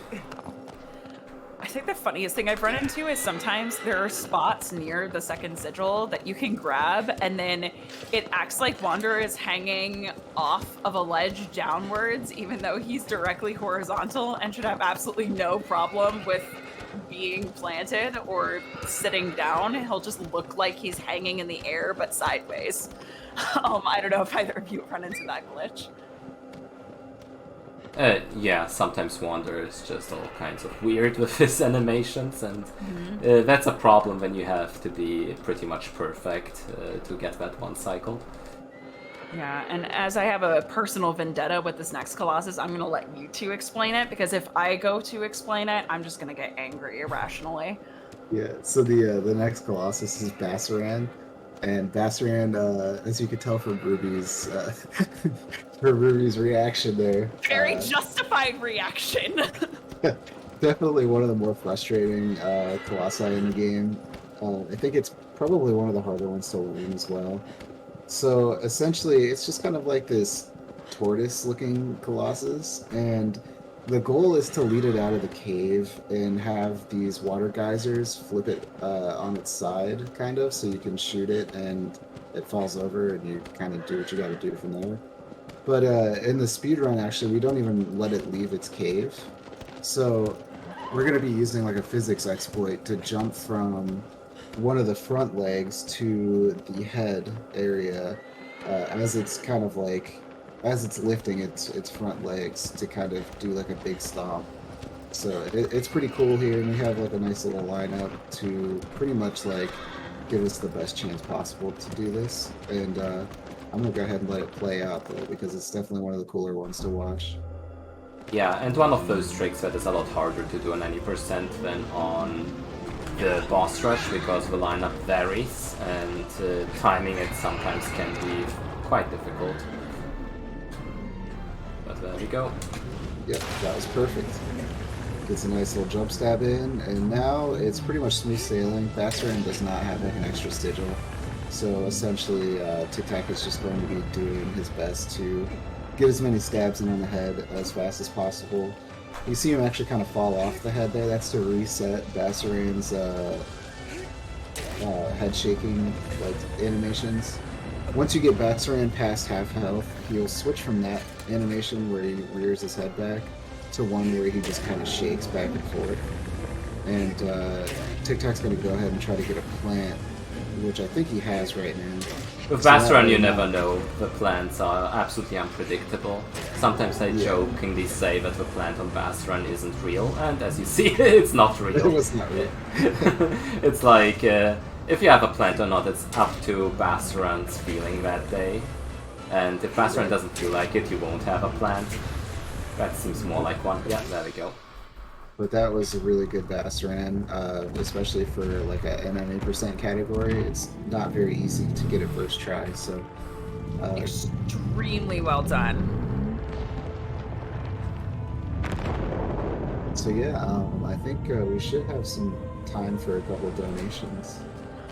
Speaker 2: I think the funniest thing I've run into is sometimes there are spots near the second sigil that you can grab, and then it acts like Wanderer is hanging off of a ledge downwards, even though he's directly horizontal and should have absolutely no problem with being planted or sitting down. He'll just look like he's hanging in the air, but sideways. I don't know if either of you run into that glitch.
Speaker 1: Yeah, sometimes Wanderer is just all kinds of weird with his animations, and that's a problem when you have to be pretty much perfect to get that one cycle.
Speaker 2: Yeah, and as I have a personal vendetta with this next Colossus, I'm going to let you two explain it, because if I go to explain it, I'm just going to get angry irrationally.
Speaker 3: Yeah, so the next Colossus is Bassaran, and Bassaran, as you could tell from Ruby's from Ruby's reaction there,
Speaker 2: Very justified reaction.
Speaker 3: definitely one of the more frustrating Colossi in the game. I think it's probably one of the harder ones to learn as well. So essentially, it's just kind of like this tortoise-looking Colossus, and the goal is to lead it out of the cave and have these water geysers flip it on its side, kind of, so you can shoot it and it falls over, and you kind of do what you got to do from there. But in the speedrun, actually, we don't even let it leave its cave. So we're going to be using like a physics exploit to jump from one of the front legs to the head area as it's kind of like as it's lifting its front legs to kind of do like a big stomp. So it's pretty cool here, and we have like a nice little lineup to pretty much like give us the best chance possible to do this. And I'm gonna go ahead and let it play out though, because it's definitely one of the cooler ones to watch.
Speaker 1: Yeah, and one of those tricks that is a lot harder to do on any percent than on the boss rush, because the lineup varies and timing it sometimes can be quite difficult. But there we go.
Speaker 3: Yep, that was perfect. Gets a nice little jump stab in, and now it's pretty much smooth sailing. Bassaran does not have like an extra sigil, so essentially Tic-Tac is just going to be doing his best to get as many stabs in on the head as fast as possible. You see him actually kind of fall off the head there. That's to reset Bassaran's head shaking like animations. Once you get Bassaran past half health, he'll switch from that animation where he rears his head back to one where he just kind of shakes back and forth. And Tic-Tac's going to go ahead and try to get a plant, which I think he has right now.
Speaker 1: With Bassaran, you never know. The plants are absolutely unpredictable. Sometimes I jokingly say that the plant on Bassaran isn't real, and as you see, it's not real.
Speaker 3: It was not real.
Speaker 1: It's like, if you have a plant or not, it's up to Bassaran's feeling that day. And if Bassaran doesn't feel like it, you won't have a plant. That seems more like one. Yeah, there we go.
Speaker 3: But that was a really good Bassaran, especially for like an MMA percent category. It's not very easy to get it first try, so
Speaker 2: extremely well done.
Speaker 3: So yeah, I think we should have some time for a couple donations.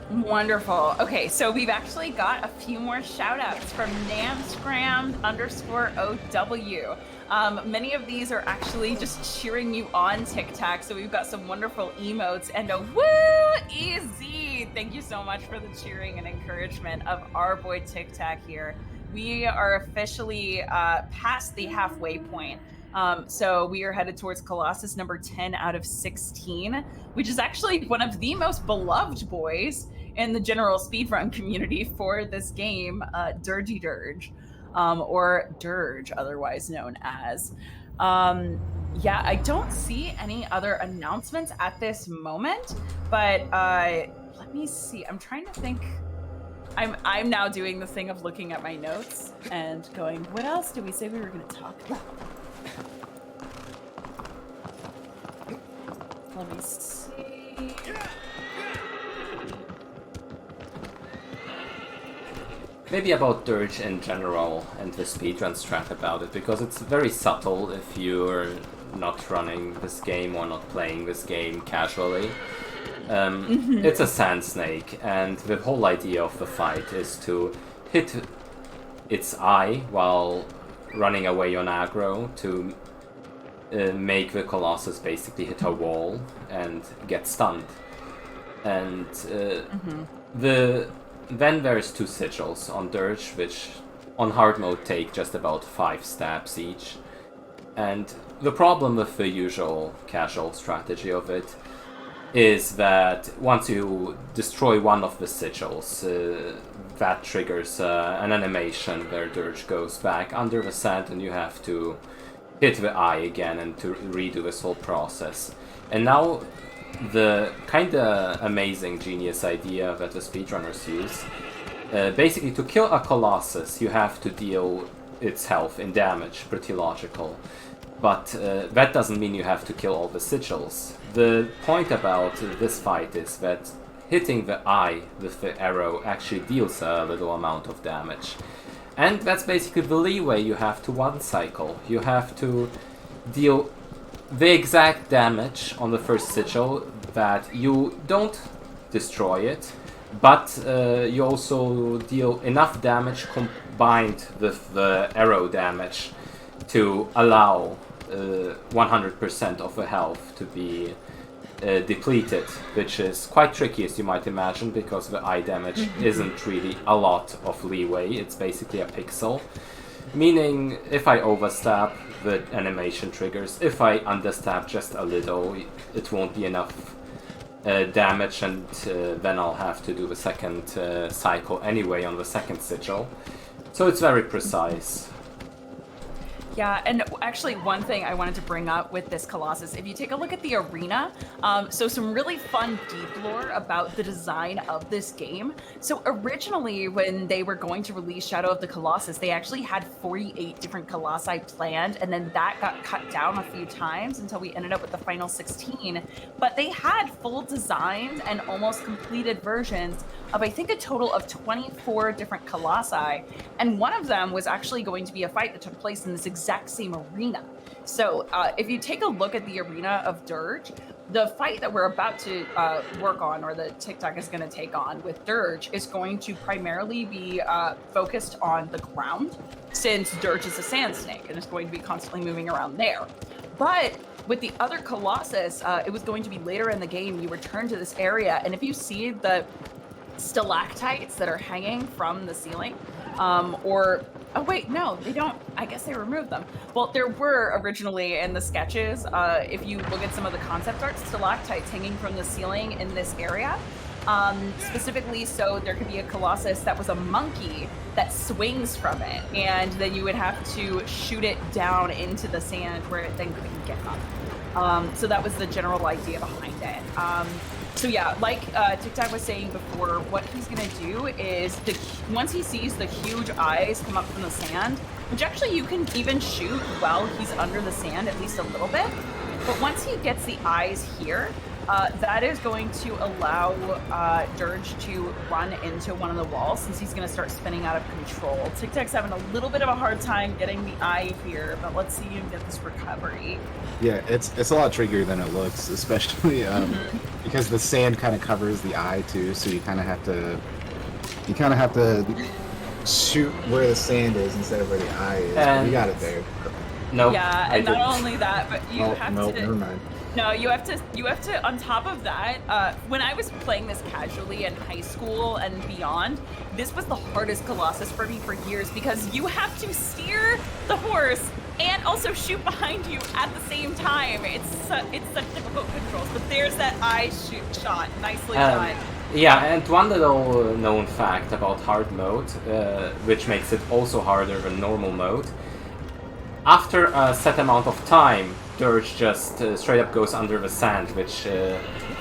Speaker 2: Wonderful. Okay, so we've actually got a few more shout outs from Namscrammed_OW. Many of these are actually just cheering you on, Tic-Tac. So we've got some wonderful emotes and a woo easy. Thank you so much for the cheering and encouragement of our boy Tic-Tac here. We are officially past the halfway point. So we are headed towards Colossus number 10 out of 16, which is actually one of the most beloved boys in the general speedrun community for this game, Dirgy Dirge, or Dirge, otherwise known as. Yeah, I don't see any other announcements at this moment, but let me see. I'm trying to think. I'm now doing the thing of looking at my notes and going, what else did we say we were going to talk about? Let me see.
Speaker 1: Maybe about Dirge in general and the speedrun strat about it, because it's very subtle if you're not running this game or not playing this game casually. It's a sand snake, and the whole idea of the fight is to hit its eye while running away on aggro to make the Colossus basically hit a wall and get stunned. And then there's two sigils on Dirge, which on hard mode take just about 5 stabs each. And the problem with the usual casual strategy of it is that once you destroy one of the sigils, that triggers an animation where Dirge goes back under the sand and you have to hit the eye again and to redo this whole process. And now the kinda amazing genius idea that the speedrunners use Basically, to kill a Colossus, you have to deal its health in damage, pretty logical. But that doesn't mean you have to kill all the sigils. The point about this fight is that hitting the eye with the arrow actually deals a little amount of damage. And that's basically the leeway you have to one cycle. You have to deal the exact damage on the first sigil that you don't destroy it, but you also deal enough damage combined with the arrow damage to allow 100% of the health to be depleted, which is quite tricky, as you might imagine, because the eye damage isn't really a lot of leeway. It's basically a pixel, meaning if I overstab, the animation triggers. If I understab just a little, it won't be enough damage, and then I'll have to do the second cycle anyway on the second sigil. So it's very precise.
Speaker 2: Yeah, and actually one thing I wanted to bring up with this Colossus, if you take a look at the arena, so some really fun deep lore about the design of this game. So originally when they were going to release Shadow of the Colossus, they actually had 48 different Colossi planned, and then that got cut down a few times until we ended up with the final 16. But they had full designs and almost completed versions of, I think, a total of 24 different Colossi, and one of them was actually going to be a fight that took place in this exact same arena. So if you take a look at the arena of Dirge, the fight that we're about to work on, or that TikTok is going to take on with Dirge, is going to primarily be focused on the ground, since Dirge is a sand snake and is going to be constantly moving around there. But with the other Colossus, it was going to be later in the game. You return to this area, and if you see the stalactites that are hanging from the ceiling, oh wait, no, they don't. I guess they removed them. Well, there were originally in the sketches, if you look at some of the concept art, stalactites hanging from the ceiling in this area. Specifically, so there could be a Colossus that was a monkey that swings from it, and then you would have to shoot it down into the sand where it then couldn't get up. So that was the general idea behind it. So yeah, like TikTok was saying before, what he's gonna do is, once he sees the huge eyes come up from the sand, which actually you can even shoot while he's under the sand, at least a little bit, but once he gets the eyes here, that is going to allow Dirge to run into one of the walls, since he's going to start spinning out of control. TikTok's having a little bit of a hard time getting the eye here, but let's see him get this recovery.
Speaker 3: Yeah, it's a lot trickier than it looks, especially because the sand kind of covers the eye too, so you kind of have to shoot where the sand is instead of where the eye is. But we got it there.
Speaker 1: No.
Speaker 2: Yeah, and not only that, but you have to.
Speaker 3: Never mind.
Speaker 2: No, you have to, on top of that, when I was playing this casually in high school and beyond, this was the hardest Colossus for me for years, because you have to steer the horse and also shoot behind you at the same time. It's such difficult controls, but there's that eye shot. Nicely done.
Speaker 1: Yeah, and one little known fact about hard mode, which makes it also harder than normal mode. After a set amount of time, Dirge just straight up goes under the sand, which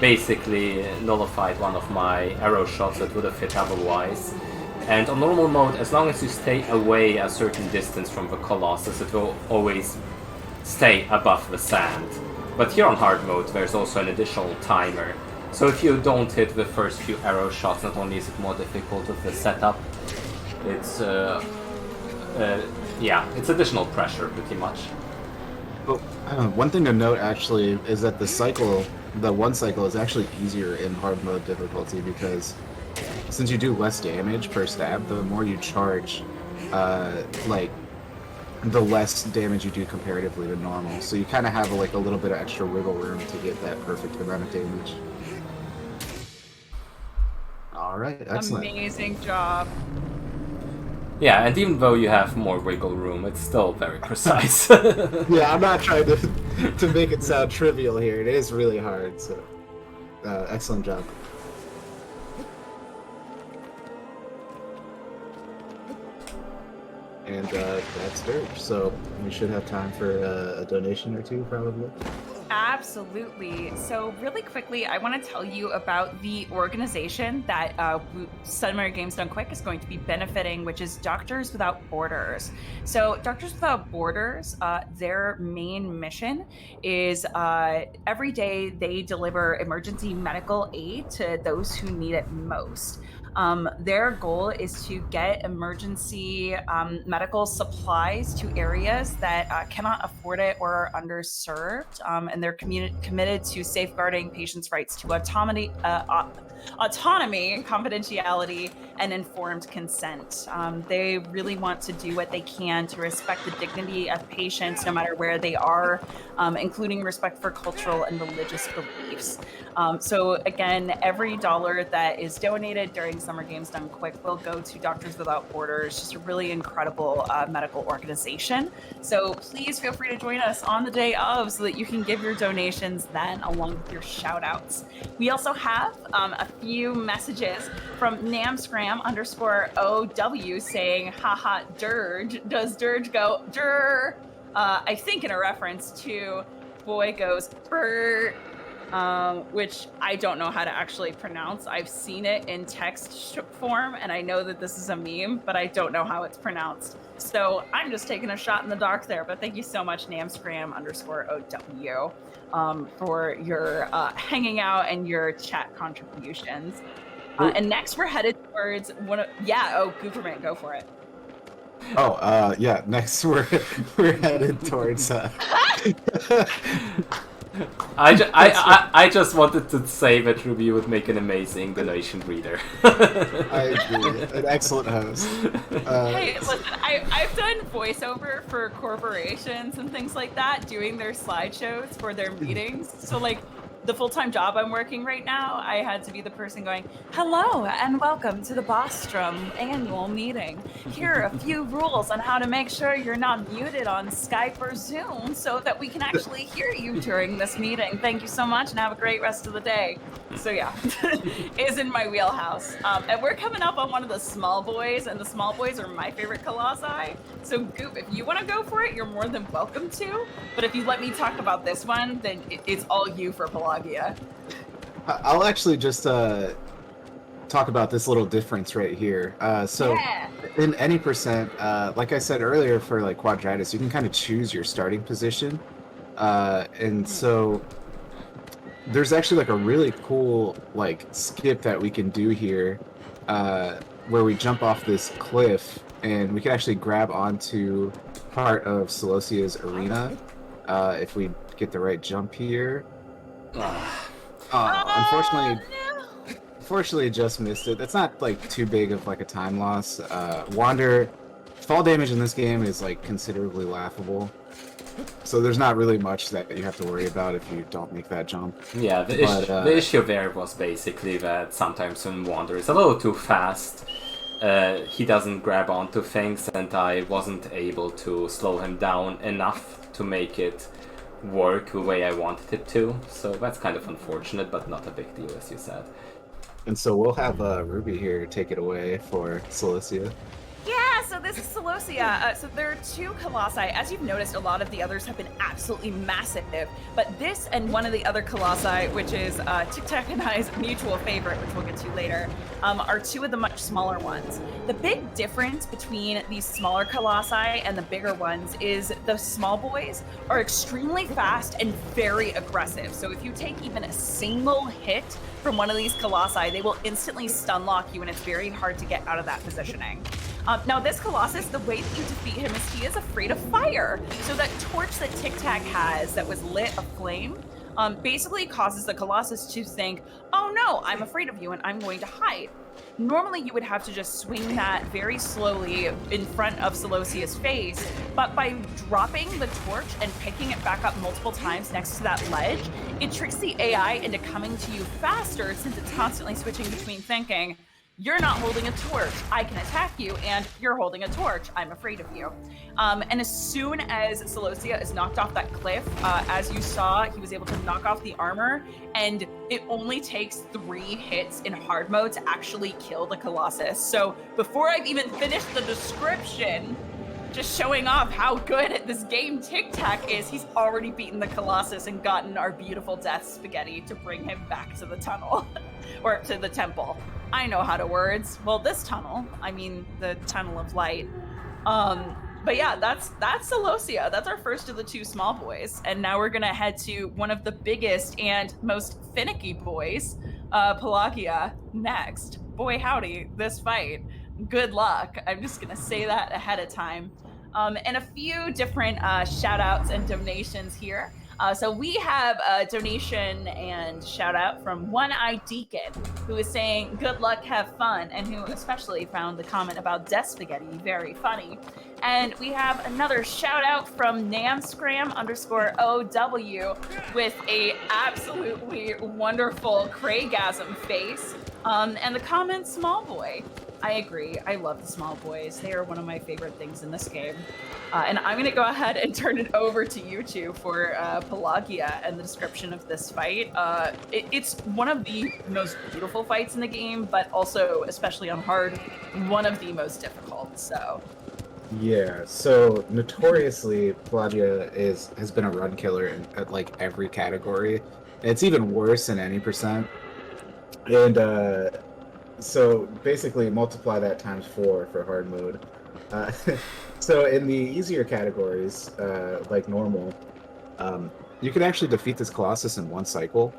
Speaker 1: basically nullified one of my arrow shots that would have hit otherwise. And on normal mode, as long as you stay away a certain distance from the Colossus, it will always stay above the sand. But here on hard mode, there's also an additional timer. So if you don't hit the first few arrow shots, not only is it more difficult with the setup, it's yeah, it's additional pressure, pretty much.
Speaker 3: Well, one thing to note actually is that the one cycle is actually easier in hard mode difficulty, because since you do less damage per stab, the more you charge, like, the less damage you do comparatively to normal. So you kind of have like a little bit of extra wiggle room to get that perfect amount of damage. All right, excellent.
Speaker 2: Amazing job.
Speaker 1: Yeah, and even though you have more wiggle room, it's still very precise.
Speaker 3: Yeah, I'm not trying to make it sound trivial here. It is really hard, so excellent job. And that's Dirge, so we should have time for a donation or two, probably.
Speaker 2: absolutely. So really quickly, I want to tell you about the organization that Summer Games Done Quick is going to be benefiting, which is Doctors Without Borders. So Doctors Without Borders, their main mission is every day they deliver emergency medical aid to those who need it most. Their goal is to get emergency medical supplies to areas that cannot afford it or are underserved, and they're committed to safeguarding patients' rights to autonomy, confidentiality, and informed consent. They really want to do what they can to respect the dignity of patients no matter where they are, including respect for cultural and religious beliefs. So again, every dollar that is donated during Summer Games Done Quick will go to Doctors Without Borders, just a really incredible medical organization. So please feel free to join us on the day of so that you can give your donations then along with your shout outs. We also have a few messages from namscram_OW saying, haha, Dirge. Does Dirge go, Dur? I think in a reference to boy goes, Brr. Which I don't know how to actually pronounce. I've seen it in text form, and I know that this is a meme, but I don't know how it's pronounced. So I'm just taking a shot in the dark there. But thank you so much, namscram_OW, for your hanging out and your chat contributions. And next, we're headed towards gooperman, go for it.
Speaker 3: Next we're headed towards.
Speaker 1: I just wanted to say that Rubie would make an amazing donation reader.
Speaker 3: I agree. An excellent host.
Speaker 2: Hey, listen, I've done voiceover for corporations and things like that, doing their slideshows for their meetings. So, like, the full-time job I'm working right now, I had to be the person going, hello and welcome to the Bostrom annual meeting. Here are a few rules on how to make sure you're not muted on Skype or Zoom so that we can actually hear you during this meeting. Thank you so much and have a great rest of the day. So yeah, is in my wheelhouse. And we're coming up on one of the small boys, and the small boys are my favorite Colossi. So Goop, if you want to go for it, you're more than welcome to. But if you let me talk about this one, then it's all you for Pelagia.
Speaker 3: I'll actually just talk about this little difference right here. In any percent, like I said earlier, for like Quadratus, you can kind of choose your starting position, and so there's actually like a really cool like skip that we can do here, where we jump off this cliff and we can actually grab onto part of Celosia's arena if we get the right jump here. Unfortunately, just missed it. That's not like too big of like a time loss. Fall damage in this game is like considerably laughable, so there's not really much that you have to worry about if you don't make that jump.
Speaker 1: Yeah, the issue there was basically that sometimes when Wander is a little too fast, he doesn't grab onto things, and I wasn't able to slow him down enough to make it work the way I wanted it to. So that's kind of unfortunate, but not a big deal, as you said.
Speaker 3: And so we'll have Rubie here take it away for Celosia.
Speaker 2: Yeah, so this is Celosia. So there are two Colossi. As you've noticed, a lot of the others have been absolutely massive. But this and one of the other Colossi, which is TikTok and I's mutual favorite, which we'll get to later, are two of the much smaller ones. The big difference between these smaller Colossi and the bigger ones is the small boys are extremely fast and very aggressive. So if you take even a single hit from one of these Colossi, they will instantly stun lock you, and it's very hard to get out of that positioning. Now, this Colossus, the way that you defeat him is he is afraid of fire. So that torch that Tic Tac has that was lit aflame basically causes the Colossus to think, oh no, I'm afraid of you and I'm going to hide. Normally, you would have to just swing that very slowly in front of Celosia's face, but by dropping the torch and picking it back up multiple times next to that ledge, it tricks the AI into coming to you faster since it's constantly switching between thinking, you're not holding a torch, I can attack you, and you're holding a torch, I'm afraid of you. And as soon as Celosia is knocked off that cliff, as you saw, he was able to knock off the armor, and it only takes 3 hits in hard mode to actually kill the Colossus. So before I've even finished the description, just showing off how good at this game Tic Tac is. He's already beaten the Colossus and gotten our beautiful Death Spaghetti to bring him back to the tunnel. Or to the temple. I know how to words. Well, this tunnel. I mean, the Tunnel of Light. But yeah, that's Celosia. That's our first of the two small boys. And now we're gonna head to one of the biggest and most finicky boys, Pelagia, next. Boy howdy, this fight. Good luck. I'm just gonna say that ahead of time. And a few different shout outs and donations here. So we have a donation and shout out from One Eye Deacon, who is saying, good luck, have fun, and who especially found the comment about Death Spaghetti very funny. And we have another shout out from Namscram_OW with a absolutely wonderful Craigasm face. And the comment, small boy. I agree. I love the small boys. They are one of my favorite things in this game. And I'm going to go ahead and turn it over to you two for Pelagia and the description of this fight. It's one of the most beautiful fights in the game, but also, especially on hard, one of the most difficult. So,
Speaker 3: yeah. So notoriously, Pelagia has been a run killer at like every category. It's even worse in any percent. And so basically multiply that times 4 for hard mode. So in the easier categories, like normal, you can actually defeat this Colossus in 1 cycle.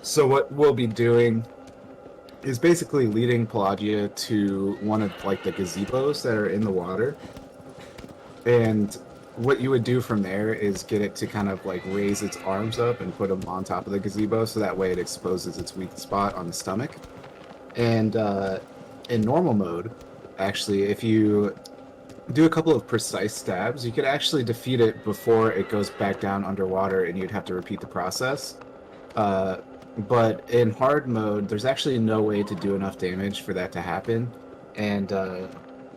Speaker 3: So what we'll be doing is basically leading Pelagia to one of like the gazebos that are in the water. And what you would do from there is get it to kind of like raise its arms up and put them on top of the gazebo, so that way it exposes its weak spot on the stomach. And in normal mode, actually, if you do a couple of precise stabs, you could actually defeat it before it goes back down underwater, and you'd have to repeat the process. But in hard mode, there's actually no way to do enough damage for that to happen, and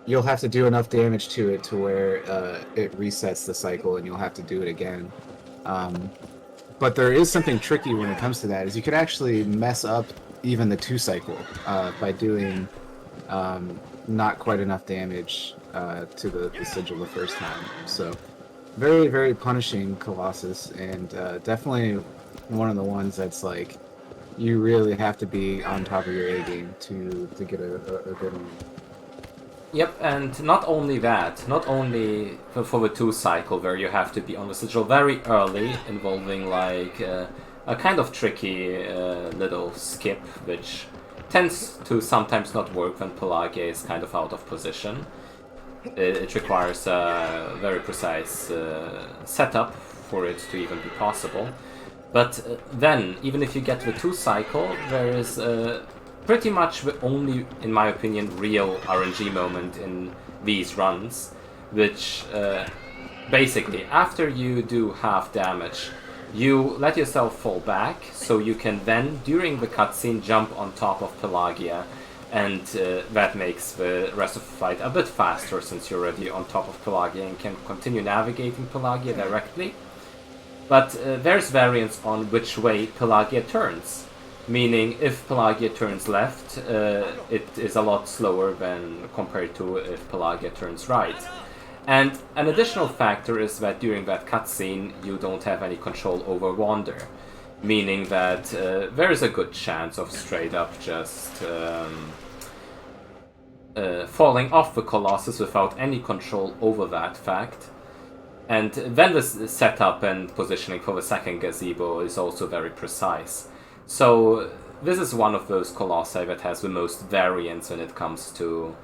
Speaker 3: you'll have to do enough damage to it to where it resets the cycle, and you'll have to do it again. But there is something tricky when it comes to that, is you could actually mess up even the 2 cycle by doing not quite enough damage to the sigil the first time. So very, very punishing Colossus, and definitely one of the ones that's like you really have to be on top of your A game to get a good one.
Speaker 1: Yep, and not only that, not only for the 2 cycle where you have to be on the sigil very early, involving like a kind of tricky little skip, which tends to sometimes not work when Pelagia is kind of out of position. It requires a very precise setup for it to even be possible. But then, even if you get the 2 cycle, there is pretty much the only, in my opinion, real RNG moment in these runs, which basically, after you do half damage, you let yourself fall back, so you can then, during the cutscene, jump on top of Pelagia, and that makes the rest of the fight a bit faster, since you're already on top of Pelagia and can continue navigating Pelagia directly. But there's variance on which way Pelagia turns, meaning if Pelagia turns left, it is a lot slower than compared to if Pelagia turns right. And an additional factor is that during that cutscene you don't have any control over Wander, meaning that there is a good chance of straight up just falling off the Colossus without any control over that fact. And then the setup and positioning for the second gazebo is also very precise. So this is one of those Colossi that has the most variance when it comes to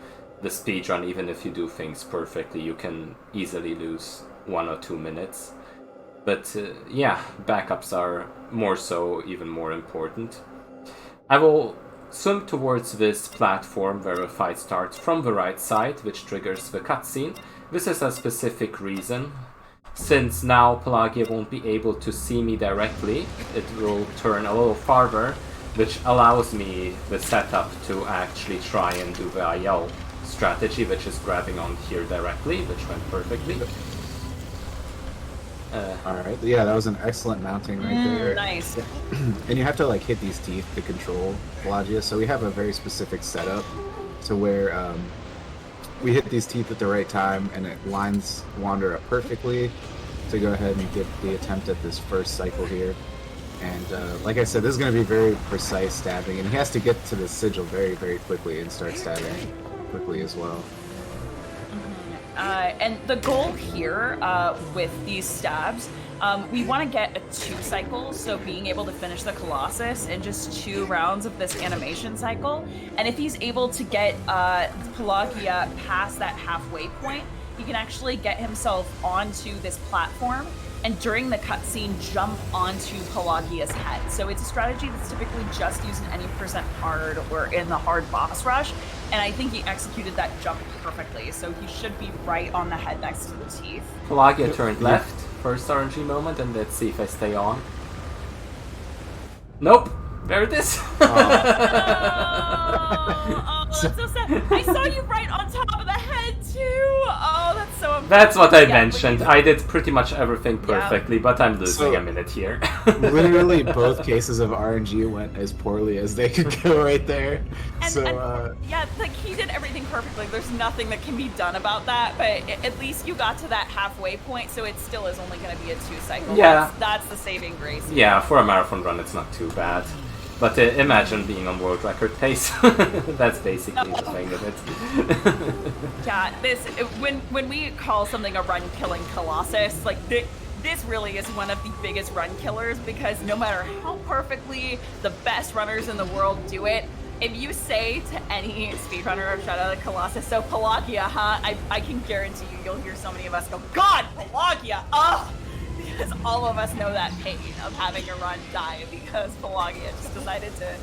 Speaker 1: the speedrun. Even if you do things perfectly, you can easily lose 1 or 2 minutes. But yeah, backups are more so, even more important. I will swim towards this platform where the fight starts from the right side, which triggers the cutscene. This is a specific reason. Since now Pelagia won't be able to see me directly, it will turn a little farther, which allows me the setup to actually try and do the IL strategy, which is grabbing on here directly, which went perfectly.
Speaker 3: Alright, yeah, that was an excellent mounting right there.
Speaker 2: Nice.
Speaker 3: And you have to like hit these teeth to control Pelagia, so we have a very specific setup to where we hit these teeth at the right time, and it lines Wander up perfectly to go ahead and get the attempt at this first cycle here. And like I said, this is going to be very precise stabbing, and he has to get to the sigil very, very quickly and start stabbing quickly as well.
Speaker 2: And the goal here with these stabs, we want to get a 2 cycles, so being able to finish the Colossus in just 2 rounds of this animation cycle. And if he's able to get Pelagia past that halfway point, he can actually get himself onto this platform and during the cutscene jump onto Pelagia's head. So it's a strategy that's typically just used in any percent hard or in the hard boss rush, and I think he executed that jump perfectly, so he should be right on the head next to the teeth.
Speaker 1: Pelagia turned left, first RNG moment, and let's see if I stay on. Nope! There it is!
Speaker 2: Oh, that's so sad. I saw you right on top of the head, too! Oh, that's so unfortunate.
Speaker 1: That's what I mentioned. I did pretty much everything perfectly, but I'm losing a minute here.
Speaker 3: Literally, both cases of RNG went as poorly as they could go right there.
Speaker 2: Yeah, like, he did everything perfectly. There's nothing that can be done about that, but at least you got to that halfway point, so it still is only going to be a 2 cycle.
Speaker 1: Yeah.
Speaker 2: That's the saving grace.
Speaker 1: Yeah, for a marathon run, it's not too bad. But imagine being on world record pace. That's basically the thing of it.
Speaker 2: Yeah, when we call something a run-killing Colossus, like this really is one of the biggest run killers, because no matter how perfectly the best runners in the world do it, if you say to any speedrunner of Shadow of the Colossus, so Pelagia, huh? I can guarantee you'll hear so many of us go, God, Pelagia, ugh! Because all of us know that pain of having a run die because Pelagia just decided to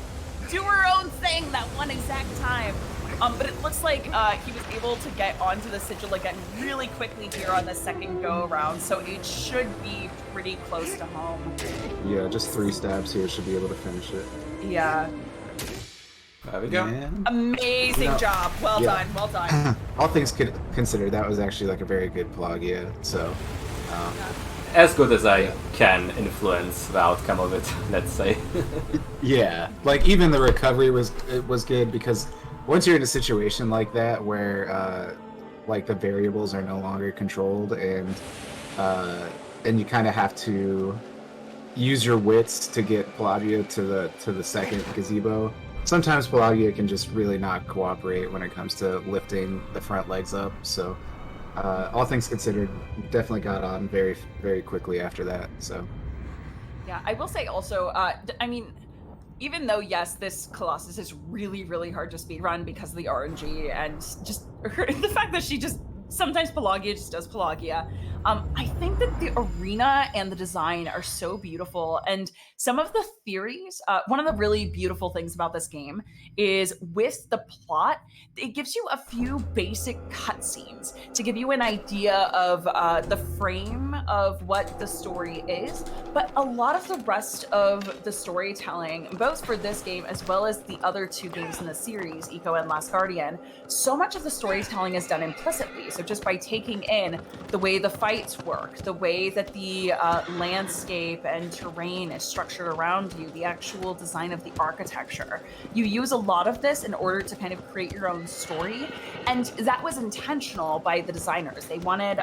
Speaker 2: do her own thing that one exact time. But it looks like he was able to get onto the sigil again really quickly here on the second go-around, so it should be pretty close to home.
Speaker 3: Yeah, just 3 stabs here should be able to finish it.
Speaker 2: Yeah.
Speaker 1: There we go.
Speaker 3: Man.
Speaker 2: Amazing job. Well done, well done.
Speaker 3: All things considered, that was actually like a very good Pelagia, so...
Speaker 1: As good as I can influence the outcome of it, let's say.
Speaker 3: Yeah, like even the recovery was good, because once you're in a situation like that where like the variables are no longer controlled and you kind of have to use your wits to get Pelagia to the second gazebo. Sometimes Pelagia can just really not cooperate when it comes to lifting the front legs up, so all things considered, definitely got on very, very quickly after that. So,
Speaker 2: yeah, I will say also, I mean, even though yes, this Colossus is really, really hard to speedrun because of the RNG and just the fact that she just sometimes Pelagia just does Pelagia. I think that the arena and the design are so beautiful, and some of the theories, one of the really beautiful things about this game is with the plot, it gives you a few basic cutscenes to give you an idea of the frame of what the story is, but a lot of the rest of the storytelling, both for this game as well as the other 2 games in the series, Eco and Last Guardian, so much of the storytelling is done implicitly. So just by taking in the way the fights work, the way that the landscape and terrain is structured around you, the actual design of the architecture, you use a lot of this in order to kind of create your own story, and that was intentional by the designers. They wanted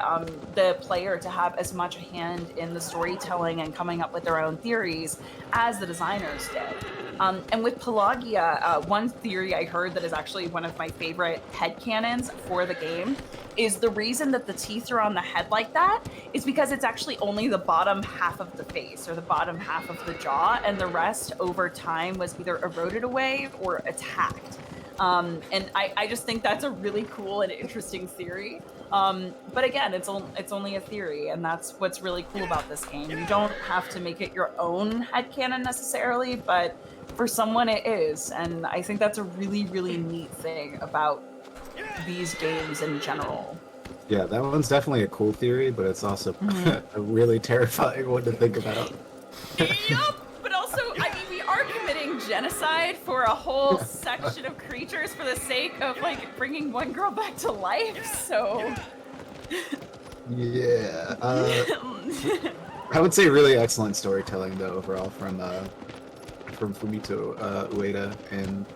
Speaker 2: the player to have as much a hand in the storytelling and coming up with their own theories as the designers did. And with Pelagia, one theory I heard that is actually one of my favorite headcanons for the game is the reason that the teeth are on the head like that is because it's actually only the bottom half of the face or the bottom half of the jaw, and the rest over time was either eroded away or attacked. And I just think that's a really cool and interesting theory. But again, it's only a theory, and that's what's really cool about this game. You don't have to make it your own headcanon necessarily, but for someone it is, and I think that's a really, really neat thing about these games in general.
Speaker 3: Yeah, that one's definitely a cool theory, but it's also a really terrifying one to think about.
Speaker 2: Yup! But also, I mean, we are committing genocide for a whole section of creatures for the sake of, like, bringing one girl back to life, so...
Speaker 3: Yeah. I would say really excellent storytelling, though, overall, from Fumito Ueda and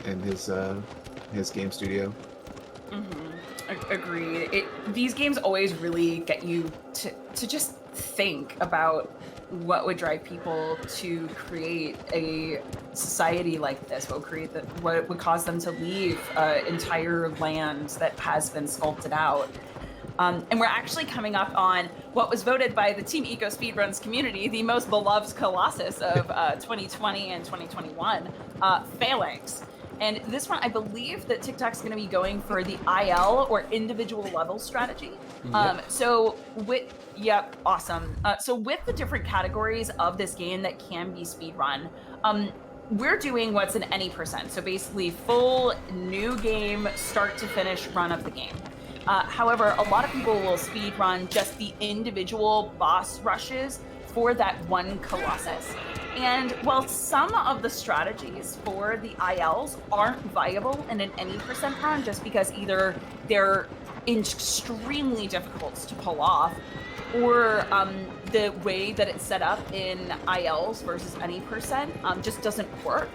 Speaker 3: his game studio.
Speaker 2: Agreed. These games always really get you to just think about what would drive people to create a society like this. What would cause them to leave entire land that has been sculpted out. And we're actually coming up on what was voted by the Team Eco Speedruns community the most beloved Colossus of 2020 and 2021, Phalanx. And this one, I believe that TikTok's going to be going for the IL or individual level strategy.
Speaker 1: Yep.
Speaker 2: Awesome. So with the different categories of this game that can be speedrun, we're doing what's an any percent. So basically full new game, start to finish run of the game. However, a lot of people will speedrun just the individual boss rushes for that one Colossus. And while some of the strategies for the ILs aren't viable in an any percent run, just because either they're extremely difficult to pull off, or the way that it's set up in ILs versus any percent just doesn't work.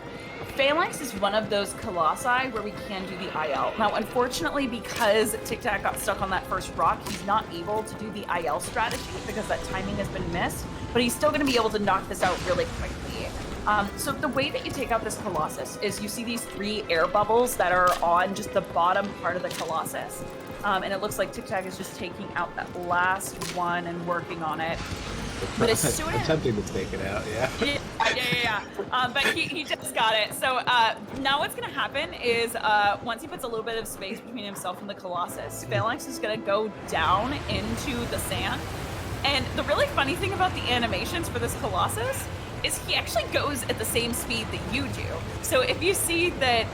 Speaker 2: Phalanx is one of those colossi where we can do the IL. Now, unfortunately, because TikTok got stuck on that first rock, he's not able to do the IL strategy because that timing has been missed, but he's still going to be able to knock this out really quickly. So the way that you take out this Colossus is you see these 3 air bubbles that are on just the bottom part of the Colossus. And it looks like TikTok is just taking out that last one and working on it. But as soon as
Speaker 3: attempting to take it out,
Speaker 2: yeah. But he just got it. So now what's going to happen is once he puts a little bit of space between himself and the Colossus, Phalanx is going to go down into the sand. And the really funny thing about the animations for this Colossus is he actually goes at the same speed that you do. So if you see that,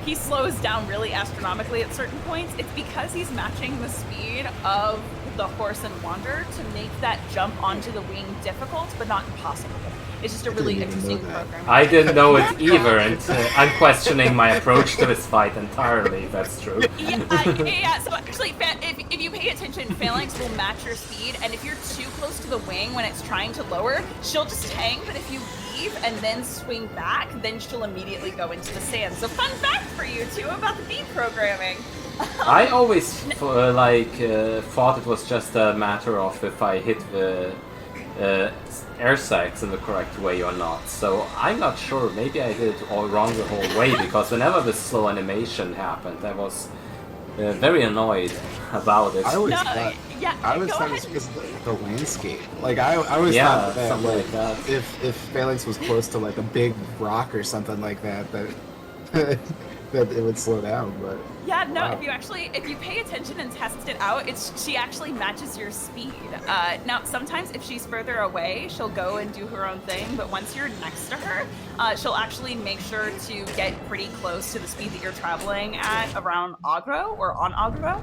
Speaker 2: he slows down really astronomically at certain points, it's because he's matching the speed of the horse and wander to make that jump onto the wing difficult, but not impossible. It's just a really interesting program.
Speaker 1: I didn't know it either, and I'm questioning my approach to this fight entirely, if that's true.
Speaker 2: Yeah, so actually, if you pay attention, Phalanx will match your speed, and if you're too close to the wing when it's trying to lower, she'll just hang, but if you leave and then swing back, then she'll immediately go into the sand. So fun fact for you, too, about the beat programming.
Speaker 1: I always thought it was just a matter of if I hit the air sacs in the correct way or not. So I'm not sure. Maybe I did it all wrong the whole way, because whenever this slow animation happened, I was very annoyed about it.
Speaker 3: I always thought it was because of the landscape. Like I always thought that,
Speaker 1: something like that.
Speaker 3: If Phalanx was close to like a big rock or something like that, that it would slow down. But
Speaker 2: yeah, no.
Speaker 3: wow.
Speaker 2: If you pay attention and test it out, she actually matches your speed. Now, sometimes if she's further away, she'll go and do her own thing. But once you're next to her, she'll actually make sure to get pretty close to the speed that you're traveling at around aggro or on aggro.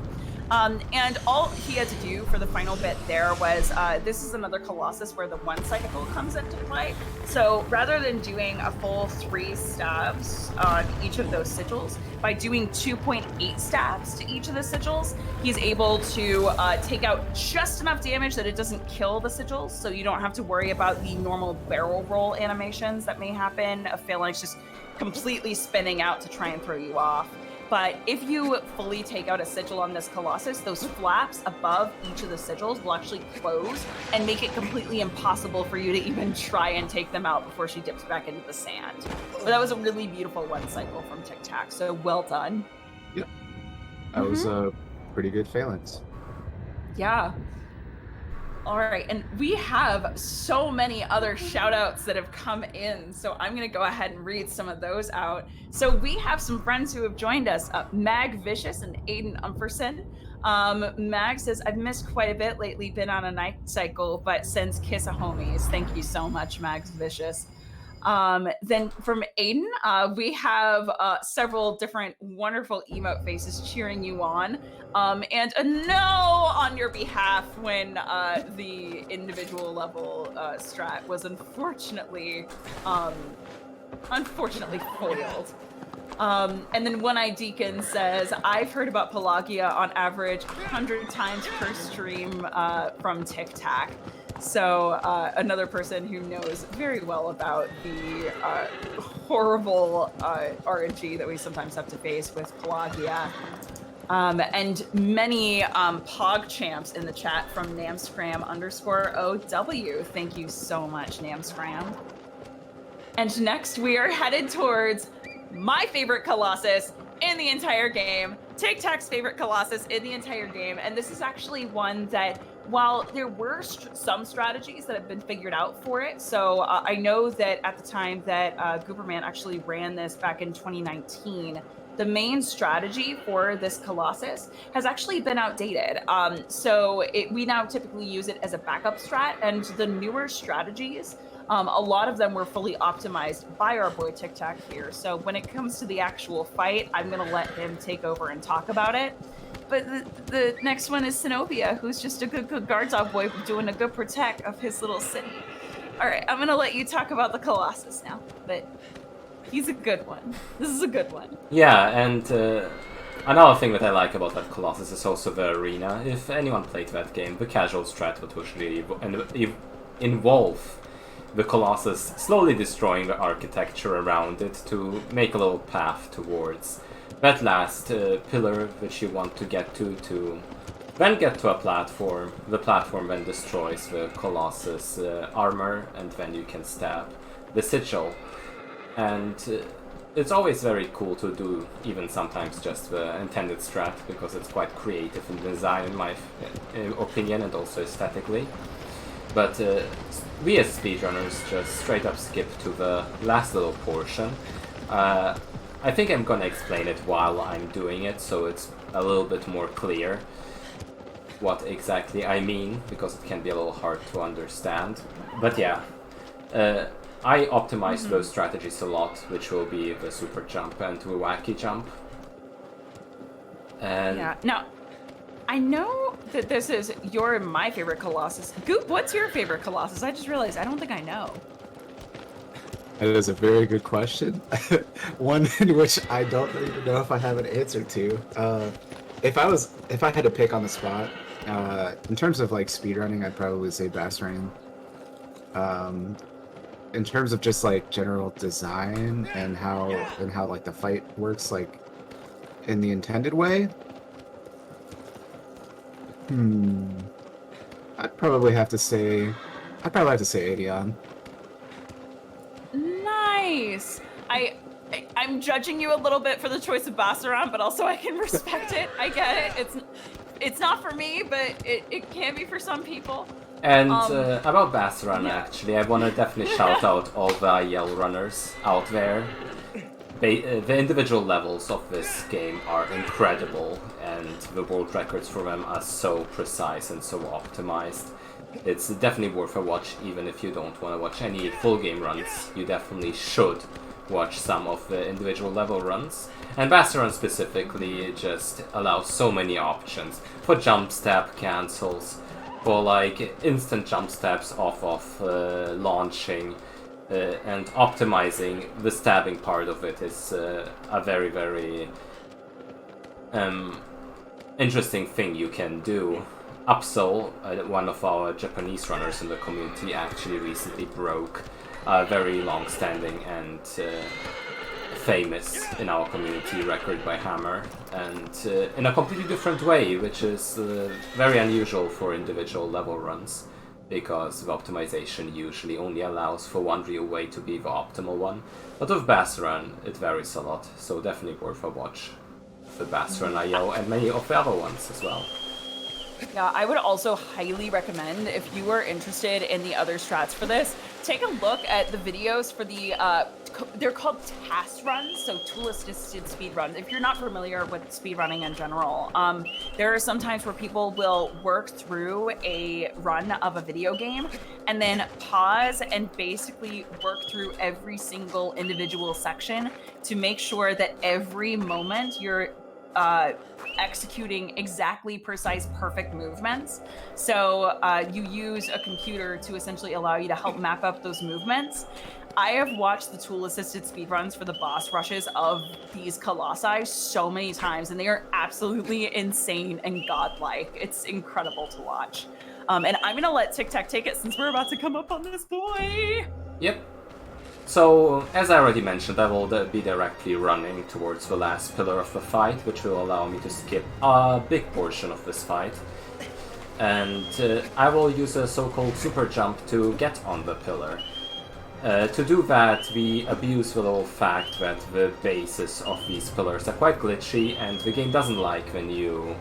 Speaker 2: And all he had to do for the final bit there was, this is another Colossus where the one cycle comes into play. So rather than doing a full 3 stabs on each of those sigils, by doing 2.8 stabs to each of the sigils, he's able to take out just enough damage that it doesn't kill the sigils, so you don't have to worry about the normal barrel roll animations that may happen of Phalanx just completely spinning out to try and throw you off. But if you fully take out a sigil on this Colossus, those flaps above each of the sigils will actually close and make it completely impossible for you to even try and take them out before she dips back into the sand. But that was a really beautiful one cycle from Tic Tac, so well done.
Speaker 3: Yep. That was a pretty good Phalanx.
Speaker 2: Yeah. All right, and we have so many other shout outs that have come in, so I'm going to go ahead and read some of those out. So we have some friends who have joined us, Mag Vicious and Aiden Umferson. Mag says, I've missed quite a bit lately, been on a night cycle, but since Kiss a Homies. Thank you so much, Mags Vicious. Then from Aiden, we have several different wonderful emote faces cheering you on, and a no on your behalf when the individual level strat was unfortunately foiled. And then One Eye Deacon says, I've heard about Pelagia on average 100 times per stream from Tic Tac. So another person who knows very well about the horrible RNG that we sometimes have to face with Pelagia. And many Pog champs in the chat from Namscram_OW. Thank you so much, Namscram. And next we are headed towards my favorite Colossus in the entire game, Tic Tac's favorite Colossus in the entire game. And this is actually one that, while there were some strategies that have been figured out for it, so I know that at the time that Gooperman actually ran this back in 2019, the main strategy for this Colossus has actually been outdated. So we now typically use it as a backup strat, and the newer strategies, a lot of them were fully optimized by our boy Tic Tac here. So when it comes to the actual fight, I'm going to let him take over and talk about it. But the next one is Zenobia, who's just a good guard dog boy doing a good protect of his little city. All right, I'm going to let you talk about the Colossus now, but he's a good one. This is a good one.
Speaker 1: Yeah, and another thing that I like about that Colossus is also the arena. If anyone played that game, the casual strat would usually involve the Colossus slowly destroying the architecture around it to make a little path towards that last pillar which you want to get to then get to a platform. The platform then destroys the Colossus armor, and then you can stab the sigil. And it's always very cool to do, even sometimes just the intended strat, because it's quite creative in design in my opinion, and also aesthetically. But we as speedrunners just straight up skip to the last little portion. I think I'm gonna explain it while I'm doing it, so it's a little bit more clear what exactly I mean, because it can be a little hard to understand. But yeah, I optimize those strategies a lot, which will be the super jump and the wacky jump. And
Speaker 2: yeah, now I know that this is my favorite Colossus. Goop, what's your favorite Colossus? I just realized I don't think I know.
Speaker 3: That is a very good question. One in which I don't even know if I have an answer to. If I had to pick on the spot, in terms of like speedrunning, I'd probably say Bassrain. In terms of just like general design and how like the fight works like in the intended way, I'd probably have to say Avion.
Speaker 2: Nice. I'm judging you a little bit for the choice of Bassaran, but also I can respect it. I get it. It's not for me, but it can be for some people.
Speaker 1: And about Bassaran, actually, I want to definitely shout out all the IL runners out there. The individual levels of this game are incredible, and the world records for them are so precise and so optimized. It's definitely worth a watch, even if you don't want to watch any full game runs. You definitely should watch some of the individual level runs. And Bassaran specifically just allows so many options for jump stab cancels, for like instant jump stabs off of launching, and optimizing the stabbing part of it is a very, very interesting thing you can do. Upsol, one of our Japanese runners in the community, actually recently broke a very long-standing and famous in our community record by Hammer, and in a completely different way, which is very unusual for individual level runs, because the optimization usually only allows for one real way to be the optimal one. But with Bassaran, it varies a lot, so definitely worth a watch. The Bassaran IO and many of the other ones as well.
Speaker 2: Yeah, I would also highly recommend, if you are interested in the other strats for this, take a look at the videos for the, they're called task runs, so tool-assisted speed runs. If you're not familiar with speedrunning in general, there are some times where people will work through a run of a video game and then pause and basically work through every single individual section to make sure that every moment you're executing exactly precise, perfect movements. So you use a computer to essentially allow you to help map up those movements. I have watched the tool-assisted speedruns for the boss rushes of these Colossi so many times, and they are absolutely insane and godlike. It's incredible to watch. And I'm gonna let Tic Tac take it since we're about to come up on this boy.
Speaker 1: Yep. So, as I already mentioned, I will be directly running towards the last pillar of the fight, which will allow me to skip a big portion of this fight. And I will use a so-called super jump to get on the pillar. To do that, we abuse the little fact that the bases of these pillars are quite glitchy, and the game doesn't like when you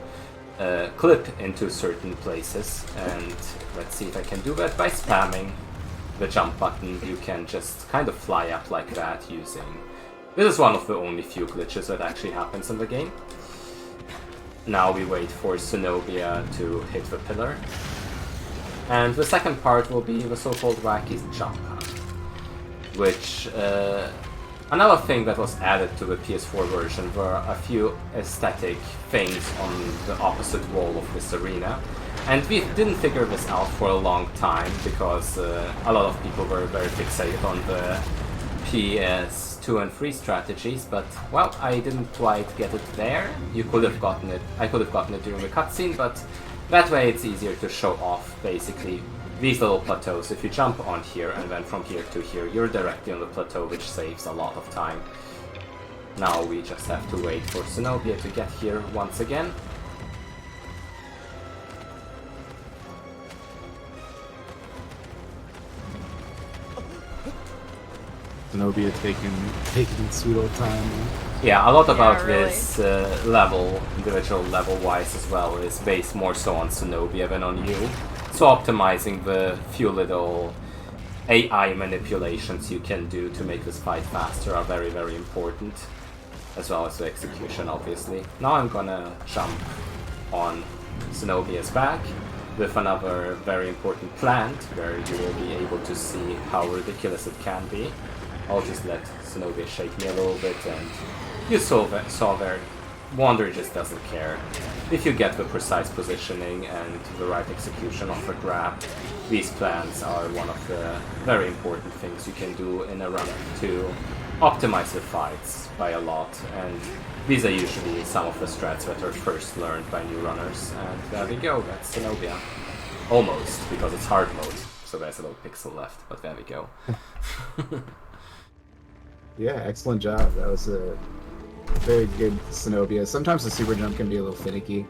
Speaker 1: clip into certain places. And let's see if I can do that by spamming the jump button. You can just kind of fly up like that using... This is one of the only few glitches that actually happens in the game. Now we wait for Zenobia to hit the pillar. And the second part will be the so-called wacky jump hunt, which... another thing that was added to the PS4 version were a few aesthetic things on the opposite wall of this arena. And we didn't figure this out for a long time, because a lot of people were very fixated on the PS2 and 3 strategies, but, well, I didn't quite get it there. You could have gotten it, I could have gotten it during the cutscene, but that way it's easier to show off, basically, these little plateaus. If you jump on here and then from here to here, you're directly on the plateau, which saves a lot of time. Now we just have to wait for Zenobia to get here once again.
Speaker 3: Zenobia taking sweet old time.
Speaker 1: Yeah, a lot about
Speaker 2: really.
Speaker 1: this level, individual level-wise as well, is based more so on Zenobia than on you. So optimizing the few little AI manipulations you can do to make this fight faster are very, very important, as well as the execution, obviously. Now I'm gonna jump on Zenobia's back with another very important plant, where you will be able to see how ridiculous it can be. I'll just let Zenobia shake me a little bit, and you saw there, Wander just doesn't care. If you get the precise positioning and the right execution of the grab, these plans are one of the very important things you can do in a run to optimize the fights by a lot, and these are usually some of the strats that are first learned by new runners, and there we go, that's Zenobia. Almost, because it's hard mode, so there's a little pixel left, but there we go.
Speaker 3: Yeah, excellent job. That was a very good Zenobia. Sometimes the super jump can be a little finicky,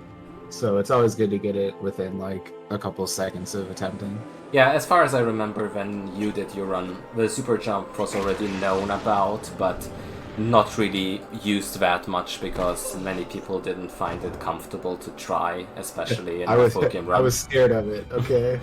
Speaker 3: so it's always good to get it within like a couple seconds of attempting.
Speaker 1: Yeah, as far as I remember, when you did your run, the super jump was already known about, but not really used that much because many people didn't find it comfortable to try, especially in a full game run.
Speaker 3: I was scared of it. Okay.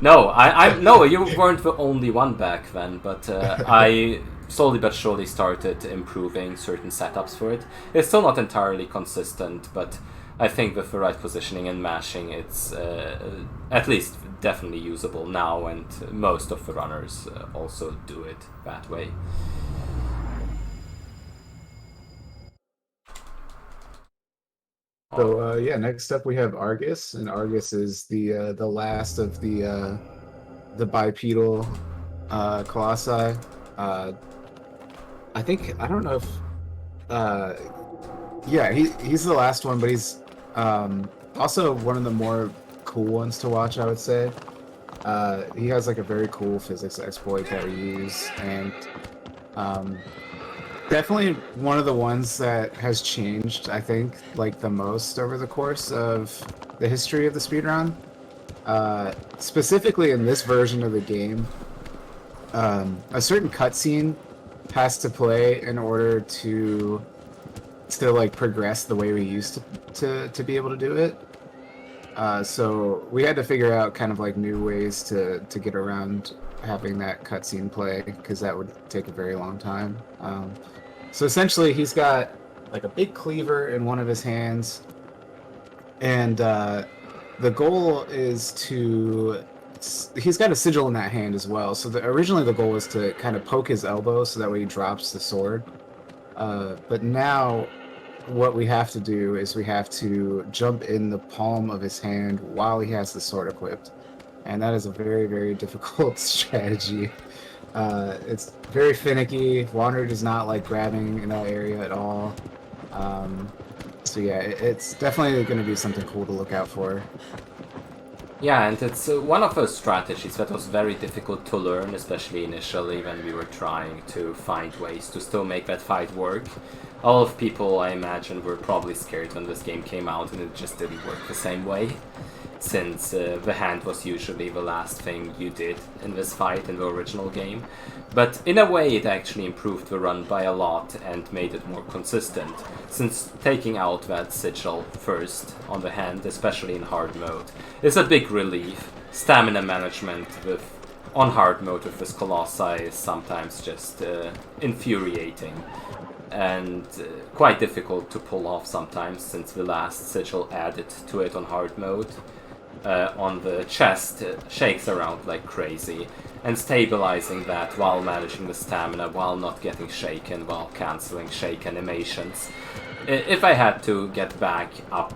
Speaker 1: No, you weren't the only one back then, but I slowly but surely started improving certain setups for it. It's still not entirely consistent, but I think with the right positioning and mashing, it's at least definitely usable now, and most of the runners also do it that way.
Speaker 3: So yeah, next up we have Argus, and Argus is the last of the bipedal Colossi. I think, I don't know if yeah, he's the last one, but he's also one of the more cool ones to watch, I would say. He has like a very cool physics exploit that we use, and definitely one of the ones that has changed, I think, like the most over the course of the history of the speedrun. Specifically in this version of the game, a certain cutscene has to play in order to like progress the way we used to be able to do it. So we had to figure out kind of like new ways to get around having that cutscene play, because that would take a very long time. So essentially he's got like a big cleaver in one of his hands, and the goal is to... He's got a sigil in that hand as well, so originally the goal was to kind of poke his elbow so that way he drops the sword. But now what we have to do is we have to jump in the palm of his hand while he has the sword equipped. And that is a very, very difficult strategy. It's very finicky. Wander does not like grabbing in that area at all. So yeah, it's definitely going to be something cool to look out for.
Speaker 1: Yeah, and it's one of those strategies that was very difficult to learn, especially initially when we were trying to find ways to still make that fight work. A lot of people, I imagine, were probably scared when this game came out and it just didn't work the same way, since the hand was usually the last thing you did in this fight in the original game. But in a way it actually improved the run by a lot and made it more consistent, since taking out that sigil first on the hand, especially in hard mode, is a big relief. Stamina management on hard mode with this Colossi is sometimes just infuriating and quite difficult to pull off sometimes, since the last sigil added to it on hard mode on the chest shakes around like crazy, and stabilizing that while managing the stamina, while not getting shaken, while cancelling shake animations. If I had to get back up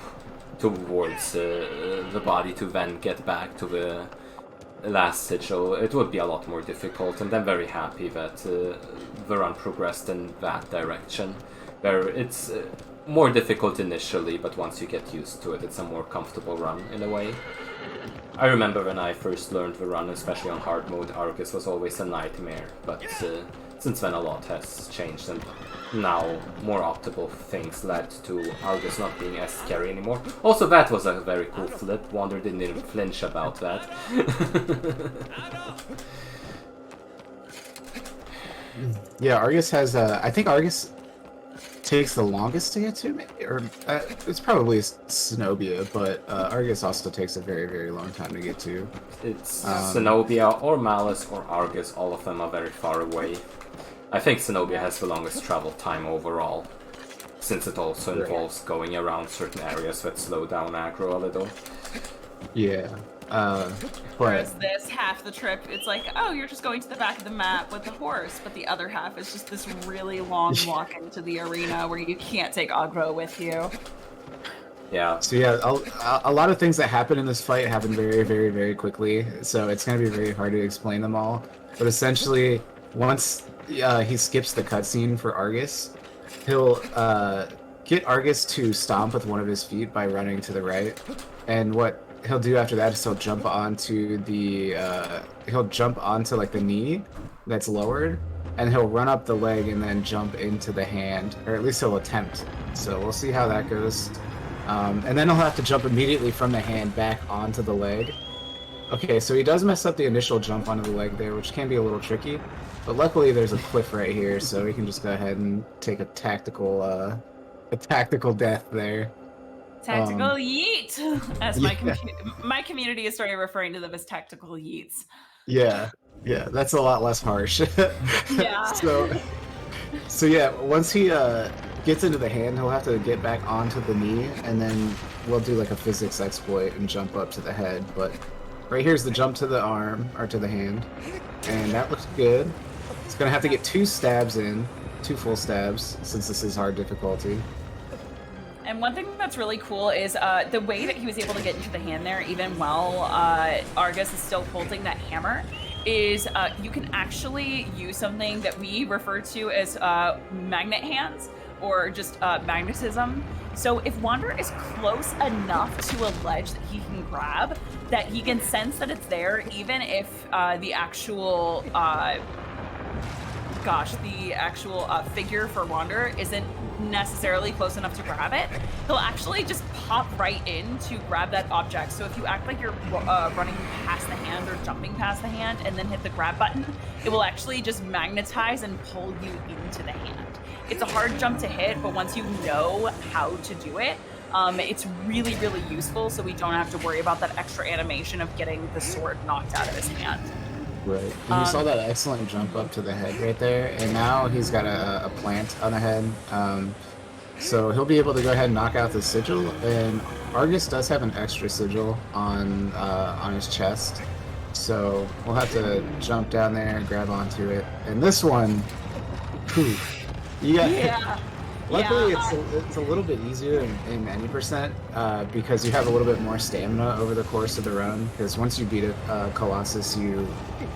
Speaker 1: towards the body to then get back to the last sigil, it would be a lot more difficult, and I'm very happy that the run progressed in that direction, where it's more difficult initially, but once you get used to it, it's a more comfortable run in a way. I remember when I first learned the run, especially on hard mode, Argus was always a nightmare, but since then a lot has changed, and now more optimal things led to Argus not being as scary anymore. Also, that was a very cool flip. Wander didn't even flinch about that.
Speaker 3: Yeah, Argus has, I think Argus takes the longest to get to, maybe? Or, it's probably Zenobia, but Argus also takes a very, very long time to get to.
Speaker 1: It's Zenobia or Malice or Argus, all of them are very far away. I think Zenobia has the longest travel time overall, since it also involves going around certain areas that slow down aggro a little.
Speaker 3: Yeah.
Speaker 2: Whereas this, half the trip, it's like, oh, you're just going to the back of the map with the horse, but the other half is just this really long walk into the arena where you can't take aggro with you.
Speaker 1: Yeah.
Speaker 3: So yeah, a lot of things that happen in this fight happen very, very, very quickly, so it's going to be very hard to explain them all. But essentially, once he skips the cutscene for Argus, he'll get Argus to stomp with one of his feet by running to the right, and what he'll do after that is he'll jump onto the like the knee that's lowered, and he'll run up the leg and then jump into the hand, or at least he'll attempt. So we'll see how that goes. And then he'll have to jump immediately from the hand back onto the leg. Okay, so he does mess up the initial jump onto the leg there, which can be a little tricky, but luckily there's a cliff right here, so he can just go ahead and take a tactical death there.
Speaker 2: Tactical yeet, as my community is starting referring to them as tactical yeets.
Speaker 3: Yeah, that's a lot less harsh.
Speaker 2: Yeah.
Speaker 3: So yeah, once he gets into the hand, he'll have to get back onto the knee, and then we'll do like a physics exploit and jump up to the head. But right here's the jump to the arm, or to the hand, and that looks good. It's gonna have to get 2 stabs in, 2 full stabs, since this is hard difficulty.
Speaker 2: And one thing that's really cool is the way that he was able to get into the hand there, even while Argus is still holding that hammer, is you can actually use something that we refer to as magnet hands, or just magnetism. So if Wander is close enough to a ledge that he can grab, that he can sense that it's there, even if the actual figure for Wander isn't necessarily close enough to grab it, he'll actually just pop right in to grab that object. So if you act like you're running past the hand or jumping past the hand and then hit the grab button, it will actually just magnetize and pull you into the hand. It's a hard jump to hit, but once you know how to do it, it's really, really useful, so we don't have to worry about that extra animation of getting the sword knocked out of his hand.
Speaker 3: Right. And you saw that excellent jump up to the head right there, and now he's got a plant on the head. So he'll be able to go ahead and knock out the sigil, and Argus does have an extra sigil on his chest. So we'll have to jump down there and grab onto it. And this one,
Speaker 2: Yeah.
Speaker 3: Luckily, it's a little bit easier in any percent because you have a little bit more stamina over the course of the run. Because once you beat a Colossus,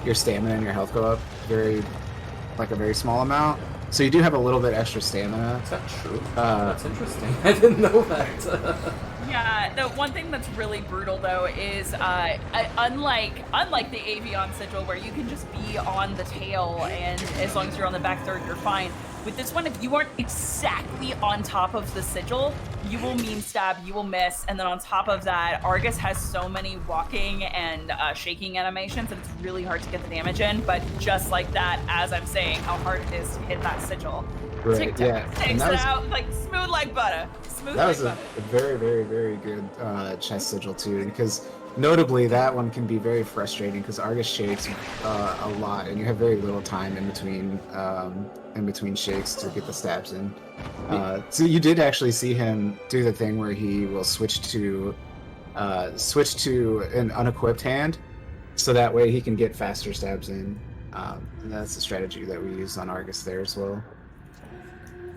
Speaker 3: your stamina and your health go up a very small amount. So you do have a little bit extra stamina.
Speaker 1: Is that true? That's interesting. I didn't know that.
Speaker 2: Yeah, the one thing that's really brutal though is unlike the Avion sigil where you can just be on the tail and as long as you're on the back third you're fine. With this one, if you aren't exactly on top of the sigil, you will mean stab, you will miss, and then on top of that, Argus has so many walking and shaking animations that it's really hard to get the damage in, but just like that, as I'm saying, how hard it is to hit that sigil.
Speaker 3: Right, yeah.
Speaker 2: Takes it out like smooth like butter.
Speaker 3: That was a very, very, very good chest sigil too, because notably that one can be very frustrating because Argus shakes a lot, and you have very little time in between shakes to get the stabs in. So you did actually see him do the thing where he will switch to an unequipped hand, so that way he can get faster stabs in. And that's the strategy that we used on Argus there as well.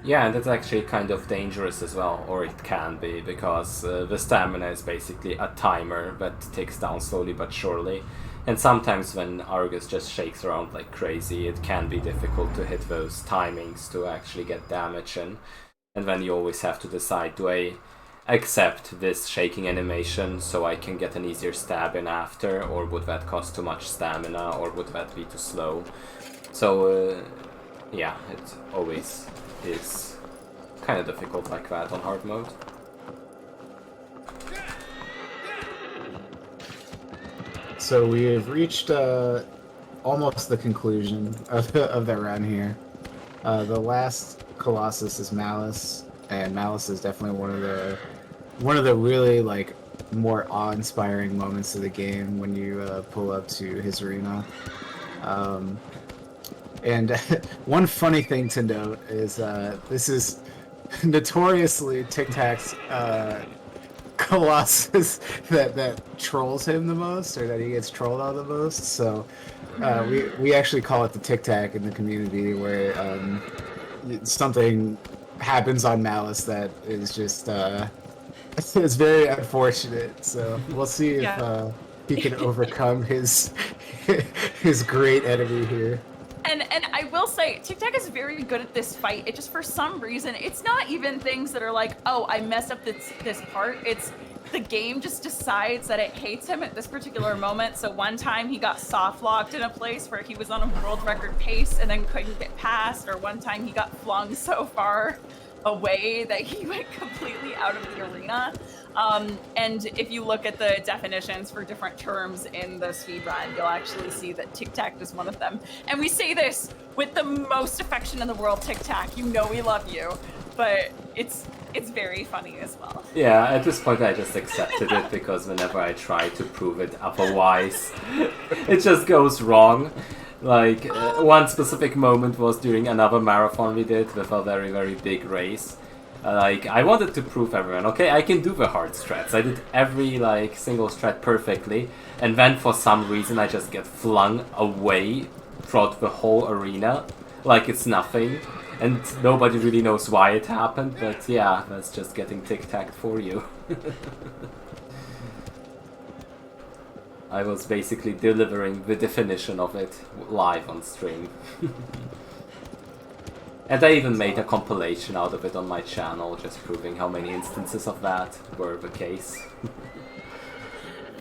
Speaker 1: Yeah, and that's actually kind of dangerous as well, or it can be, because the stamina is basically a timer that ticks down slowly but surely. And sometimes when Argus just shakes around like crazy, it can be difficult to hit those timings to actually get damage in. And then you always have to decide, do I accept this shaking animation so I can get an easier stab in after, or would that cost too much stamina, or would that be too slow? So, yeah, it always is kind of difficult like that on hard mode.
Speaker 3: So we have reached almost the conclusion of that round here. The last Colossus is Malice, and Malice is definitely one of the really like more awe-inspiring moments of the game when you pull up to his arena. And one funny thing to note is this is notoriously Tic Tac's Colossus that trolls him the most, or that he gets trolled on the most. So we actually call it the Tic Tac in the community, where something happens on Malice that is just it's very unfortunate. So we'll see if he can overcome his great enemy here.
Speaker 2: And I will say, Tic Tac is very good at this fight. It just, for some reason, it's not even things that are like, oh, I messed up this part. It's the game just decides that it hates him at this particular moment. So one time he got soft locked in a place where he was on a world record pace and then couldn't get past, or one time he got flung so far away that he went completely out of the arena. And if you look at the definitions for different terms in the speedrun, you'll actually see that Tic Tac is one of them. And we say this with the most affection in the world, Tic Tac. You know we love you, but it's very funny as well.
Speaker 1: Yeah, at this point I just accepted it because whenever I try to prove it otherwise, it just goes wrong. Like, one specific moment was during another marathon we did with a very, very big race. Like, I wanted to prove everyone, okay, I can do the hard strats. I did every, like, single strat perfectly, and then for some reason I just get flung away throughout the whole arena, like it's nothing. And nobody really knows why it happened, but yeah, that's just getting tic-tac for you. I was basically delivering the definition of it live on stream. And I even made a compilation out of it on my channel, just proving how many instances of that were the case.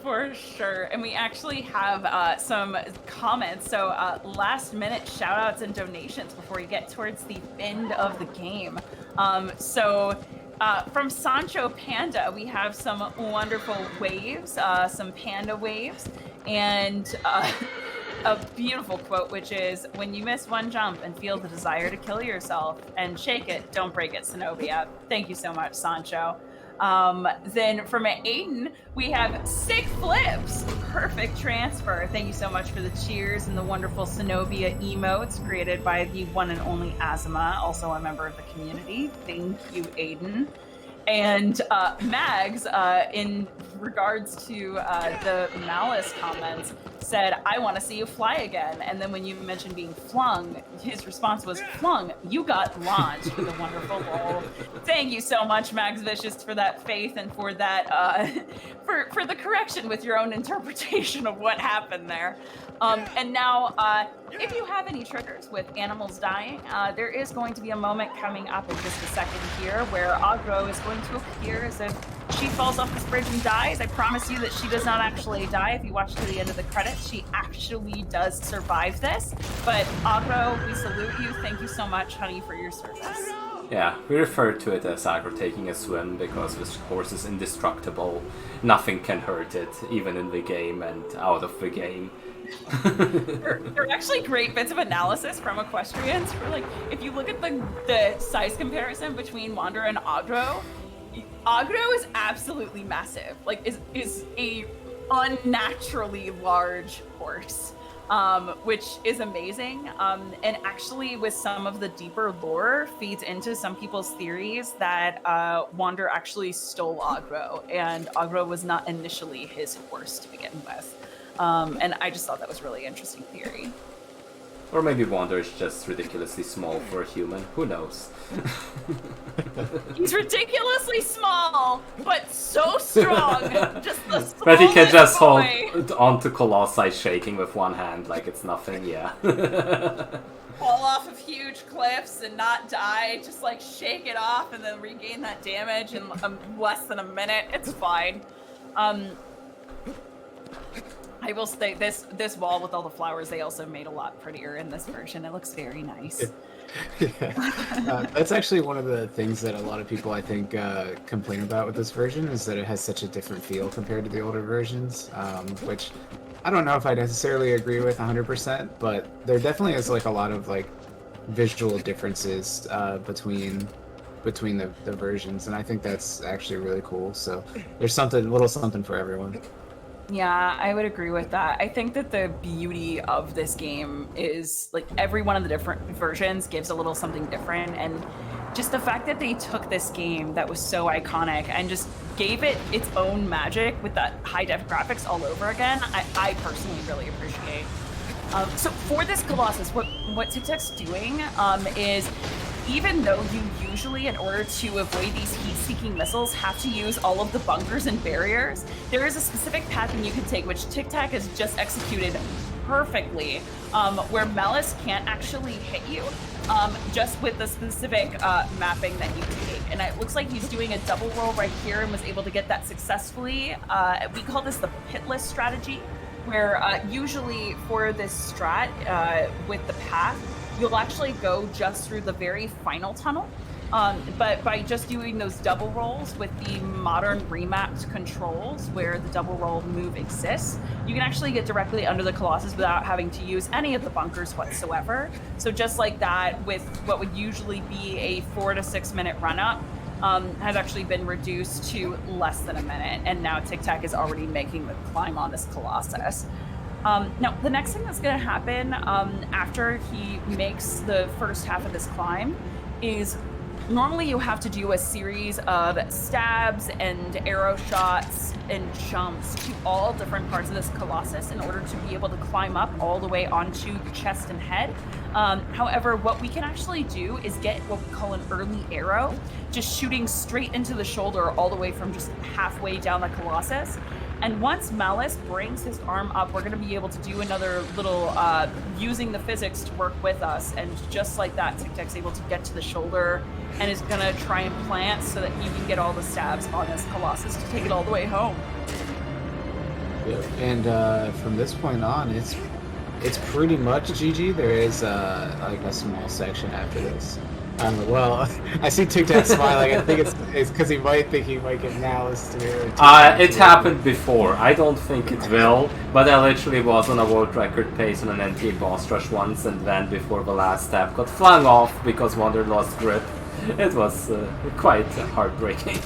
Speaker 2: For sure. And we actually have some comments. So last minute shout outs and donations before we get towards the end of the game. From Sancho Panda, we have some wonderful waves, some panda waves, and a beautiful quote, which is, when you miss one jump and feel the desire to kill yourself and shake it, don't break it, Zenobia. Thank you so much, Sancho. Then from Aiden, we have sick flips, perfect transfer. Thank you so much for the cheers and the wonderful Zenobia emotes created by the one and only Azuma, also a member of the community. Thank you, Aiden. And Mags, in regards to the Malice comments, said, I want to see you fly again. And then when you mentioned being flung, his response was, flung, you got launched with a wonderful roll. Thank you so much, Mags Vicious, for that faith and for that, for the correction with your own interpretation of what happened there. And now, if you have any triggers with animals dying, there is going to be a moment coming up in just a second here where Agro is going to appear as if she she falls off this bridge and dies. I promise you that she does not actually die. If you watch to the end of the credits, she actually does survive this. But Agro, we salute you. Thank you so much, honey, for your service.
Speaker 1: Yeah, we refer to it as Agro taking a swim because this horse is indestructible. Nothing can hurt it, even in the game and out of the game.
Speaker 2: there are actually great bits of analysis from equestrians for like if you look at the size comparison between Wanderer and Agro is absolutely massive, like is a unnaturally large horse, which is amazing, and actually with some of the deeper lore feeds into some people's theories that Wanderer actually stole Agro, and Agro was not initially his horse to begin with. And I just thought that was a really interesting theory.
Speaker 1: Or maybe Wander is just ridiculously small for a human. Who knows?
Speaker 2: He's ridiculously small, but so strong. Just the
Speaker 1: But he can just
Speaker 2: boy.
Speaker 1: hold onto Colossi shaking with one hand like it's nothing, yeah.
Speaker 2: Fall off of huge cliffs and not die. Just like shake it off and then regain that damage in less than a minute. It's fine. I will say this wall with all the flowers, they also made a lot prettier in this version. It looks very nice.
Speaker 3: Yeah. That's actually one of the things that a lot of people, I think, complain about with this version, is that it has such a different feel compared to the older versions, which I don't know if I necessarily agree with 100%, but there definitely is like a lot of like visual differences between the versions, and I think that's actually really cool. So there's a little something for everyone.
Speaker 2: Yeah, I would agree with that. I think that the beauty of this game is like every one of the different versions gives a little something different, and just the fact that they took this game that was so iconic and just gave it its own magic with that high-def graphics all over again, I personally really appreciate. So for this Colossus, what TikTok's doing is, even though you usually, in order to avoid these heat-seeking missiles, have to use all of the bunkers and barriers, there is a specific pattern you can take, which TikTok has just executed perfectly, where Malice can't actually hit you, just with the specific mapping that you take. And it looks like he's doing a double roll right here and was able to get that successfully. We call this the pitless strategy, where usually for this strat with the path, you'll actually go just through the very final tunnel. But by just doing those double rolls with the modern remapped controls where the double roll move exists, you can actually get directly under the Colossus without having to use any of the bunkers whatsoever. So just like that, with what would usually be a 4 to 6 minute run up, has actually been reduced to less than a minute. And now TikTok is already making the climb on this Colossus. Now, the next thing that's going to happen after he makes the first half of this climb is normally you have to do a series of stabs and arrow shots and jumps to all different parts of this Colossus in order to be able to climb up all the way onto the chest and head. However, what we can actually do is get what we call an early arrow, just shooting straight into the shoulder all the way from just halfway down the Colossus. And once Malice brings his arm up, we're going to be able to do another little using the physics to work with us. And just like that, TikTok's able to get to the shoulder and is going to try and plant so that he can get all the stabs on this Colossus to take it all the way home.
Speaker 3: Yep. And from this point on, it's pretty much GG. There is like a small section after this. Well, I see TikTok smiling. I think it's because he might think he might get Malice to
Speaker 1: it happened before. I don't think it will, but I literally was on a world record pace on an NTA boss rush once, and then before the last step got flung off because Wander lost grip. It was quite heartbreaking,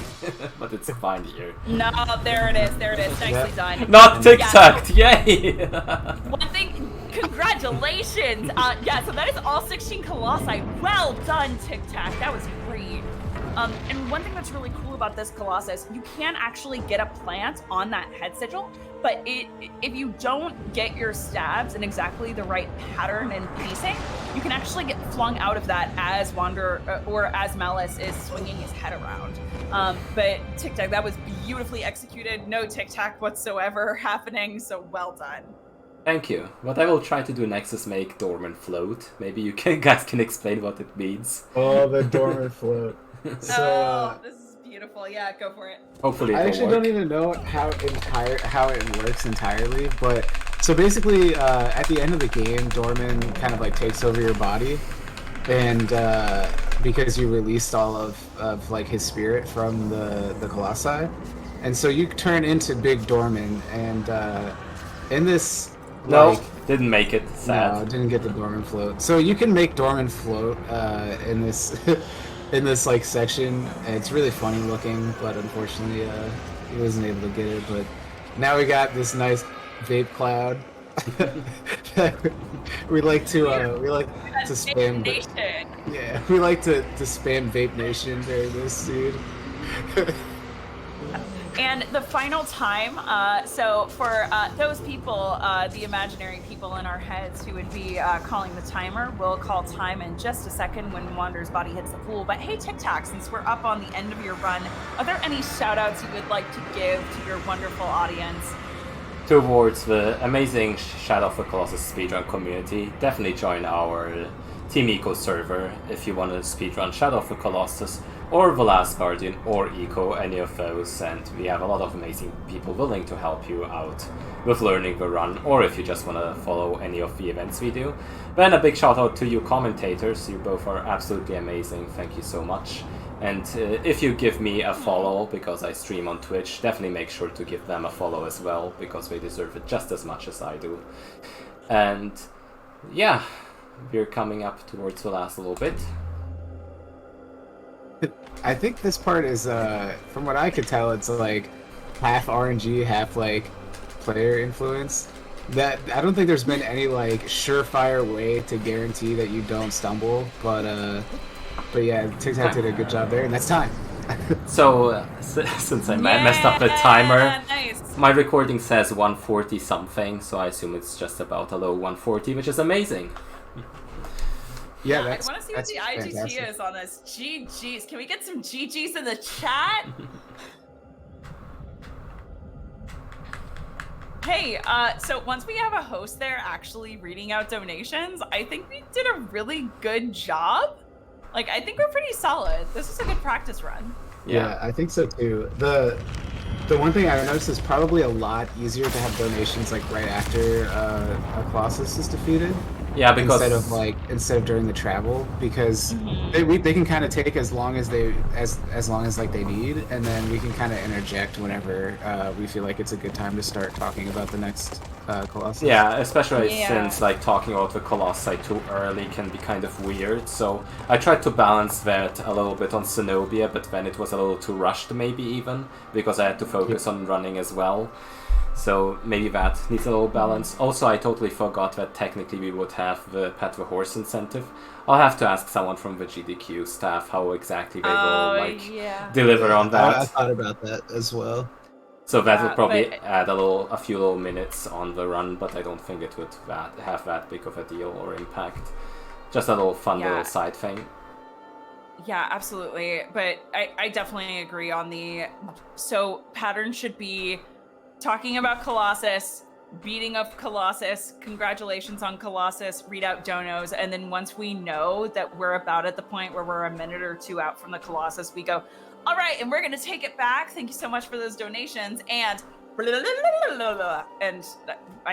Speaker 1: but it's fine here.
Speaker 2: No, there it is. Nicely done.
Speaker 1: Not TikTok, yay!
Speaker 2: One thing. Congratulations! Yeah, so that is all 16 Colossi. Well done, Tic Tac. That was great. And one thing that's really cool about this Colossus, you can actually get a plant on that head sigil, but if you don't get your stabs in exactly the right pattern and pacing, you can actually get flung out of that as Wanderer or as Malice is swinging his head around. But Tic Tac, that was beautifully executed. No Tic Tac whatsoever happening, so well done.
Speaker 1: Thank you. What I will try to do next is make Dorman float. Maybe you guys can explain what it means.
Speaker 3: Oh, the Dorman float.
Speaker 2: So, this is Beautiful. Yeah, go for it.
Speaker 1: Hopefully,
Speaker 3: I actually don't even know how it works entirely, but so basically, at the end of the game, Dorman kind of like takes over your body, and because you released all of like his spirit from the Colossi, and so you turn into Big Dorman, and in this.
Speaker 1: No, didn't make it. Sad.
Speaker 3: No, didn't get the Dorman float. So you can make Dorman float in this in this like section. It's really funny looking, but unfortunately he wasn't able to get it. But now we got this nice vape cloud. we like to spam. Yeah, we like to spam Vape Nation during this scene.
Speaker 2: And the final time, so for those people, the imaginary people in our heads who would be calling the timer, we'll call time in just a second when Wander's body hits the pool. But hey, Tic Tac, since we're up on the end of your run, are there any shout-outs you would like to give to your wonderful audience?
Speaker 1: Towards the amazing Shadow of the Colossus speedrun community, definitely join our Team Eco server if you want to speedrun Shadow of the Colossus, or The Last Guardian, or Eco, any of those, and we have a lot of amazing people willing to help you out with learning the run, or if you just want to follow any of the events we do. Then a big shout out to you commentators, you both are absolutely amazing, thank you so much. And if you give me a follow, because I stream on Twitch, definitely make sure to give them a follow as well, because they deserve it just as much as I do. And yeah, we're coming up towards the last little bit.
Speaker 3: I think this part is, from what I could tell, it's like half RNG, half like player influence. That I don't think there's been any like surefire way to guarantee that you don't stumble, but yeah, Tic Tac did a good job there, and that's time.
Speaker 1: So since I messed up the timer,
Speaker 2: nice.
Speaker 1: My recording says 140 something, so I assume it's just about a low 140, which is amazing.
Speaker 3: Yeah,
Speaker 2: I want to see what the IGT
Speaker 3: fantastic.
Speaker 2: is on this. GGs. Can we get some GGs in the chat? Hey, so once we have a host there actually reading out donations, I think we did a really good job. Like, I think we're pretty solid. This is a good practice run.
Speaker 3: Yeah, I think so too. The one thing I noticed is probably a lot easier to have donations like right after a Colossus is defeated.
Speaker 1: Yeah, because
Speaker 3: instead of during the travel, because they can kind of take as long as they like they need, and then we can kind of interject whenever we feel like it's a good time to start talking about the next Colossus.
Speaker 1: Yeah, especially since like talking about the Colossi too early can be kind of weird. So I tried to balance that a little bit on Zenobia, but then it was a little too rushed, maybe even because I had to focus on running as well. So maybe that needs a little balance. Also, I totally forgot that technically we would have the Pet the Horse incentive. I'll have to ask someone from the GDQ staff how exactly they will deliver on that.
Speaker 3: I thought about that as well.
Speaker 1: So that would probably add a few little minutes on the run, but I don't think it would have that big of a deal or impact. Just a little fun little side thing.
Speaker 2: Yeah, absolutely. But I definitely agree on so pattern should be talking about Colossus, beating up Colossus, congratulations on Colossus, read out donos, and then once we know that we're about at the point where we're a minute or two out from the Colossus, we go, all right, and we're going to take it back. Thank you so much for those donations, and I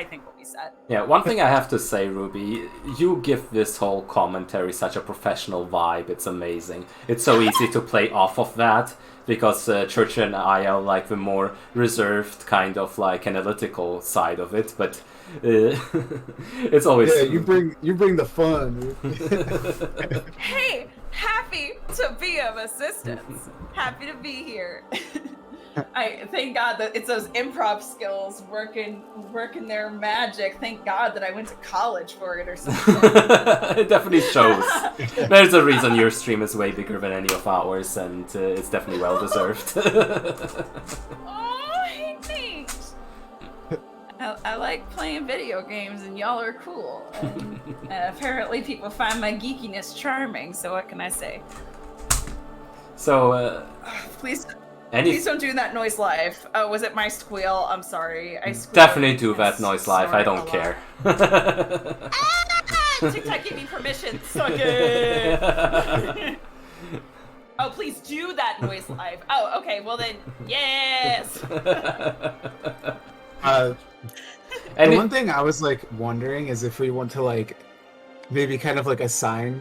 Speaker 2: think we'll be set.
Speaker 1: Yeah, one thing I have to say, Ruby, you give this whole commentary such a professional vibe. It's amazing. It's so easy to play off of that, because Church and I are like the more reserved kind of like analytical side of it, but it's always
Speaker 3: you bring the fun.
Speaker 2: Hey, happy to be of assistance. Happy to be here. I thank God that it's those improv skills working their magic. Thank God that I went to college for it or something.
Speaker 1: It definitely shows. There's a reason your stream is way bigger than any of ours, and it's definitely well deserved.
Speaker 2: Oh, hey, thanks. I like playing video games, and y'all are cool. And, apparently, people find my geekiness charming. So what can I say?
Speaker 1: So,
Speaker 2: please don't do that noise live. Oh, was it my squeal? I'm sorry. I squealed.
Speaker 1: Definitely do that noise live. I don't care.
Speaker 2: TikTok gave me permission. Suck it. Oh, please do that noise live. Oh, okay. Well then, yes.
Speaker 3: And one thing I was like wondering is if we want to like maybe kind of like assign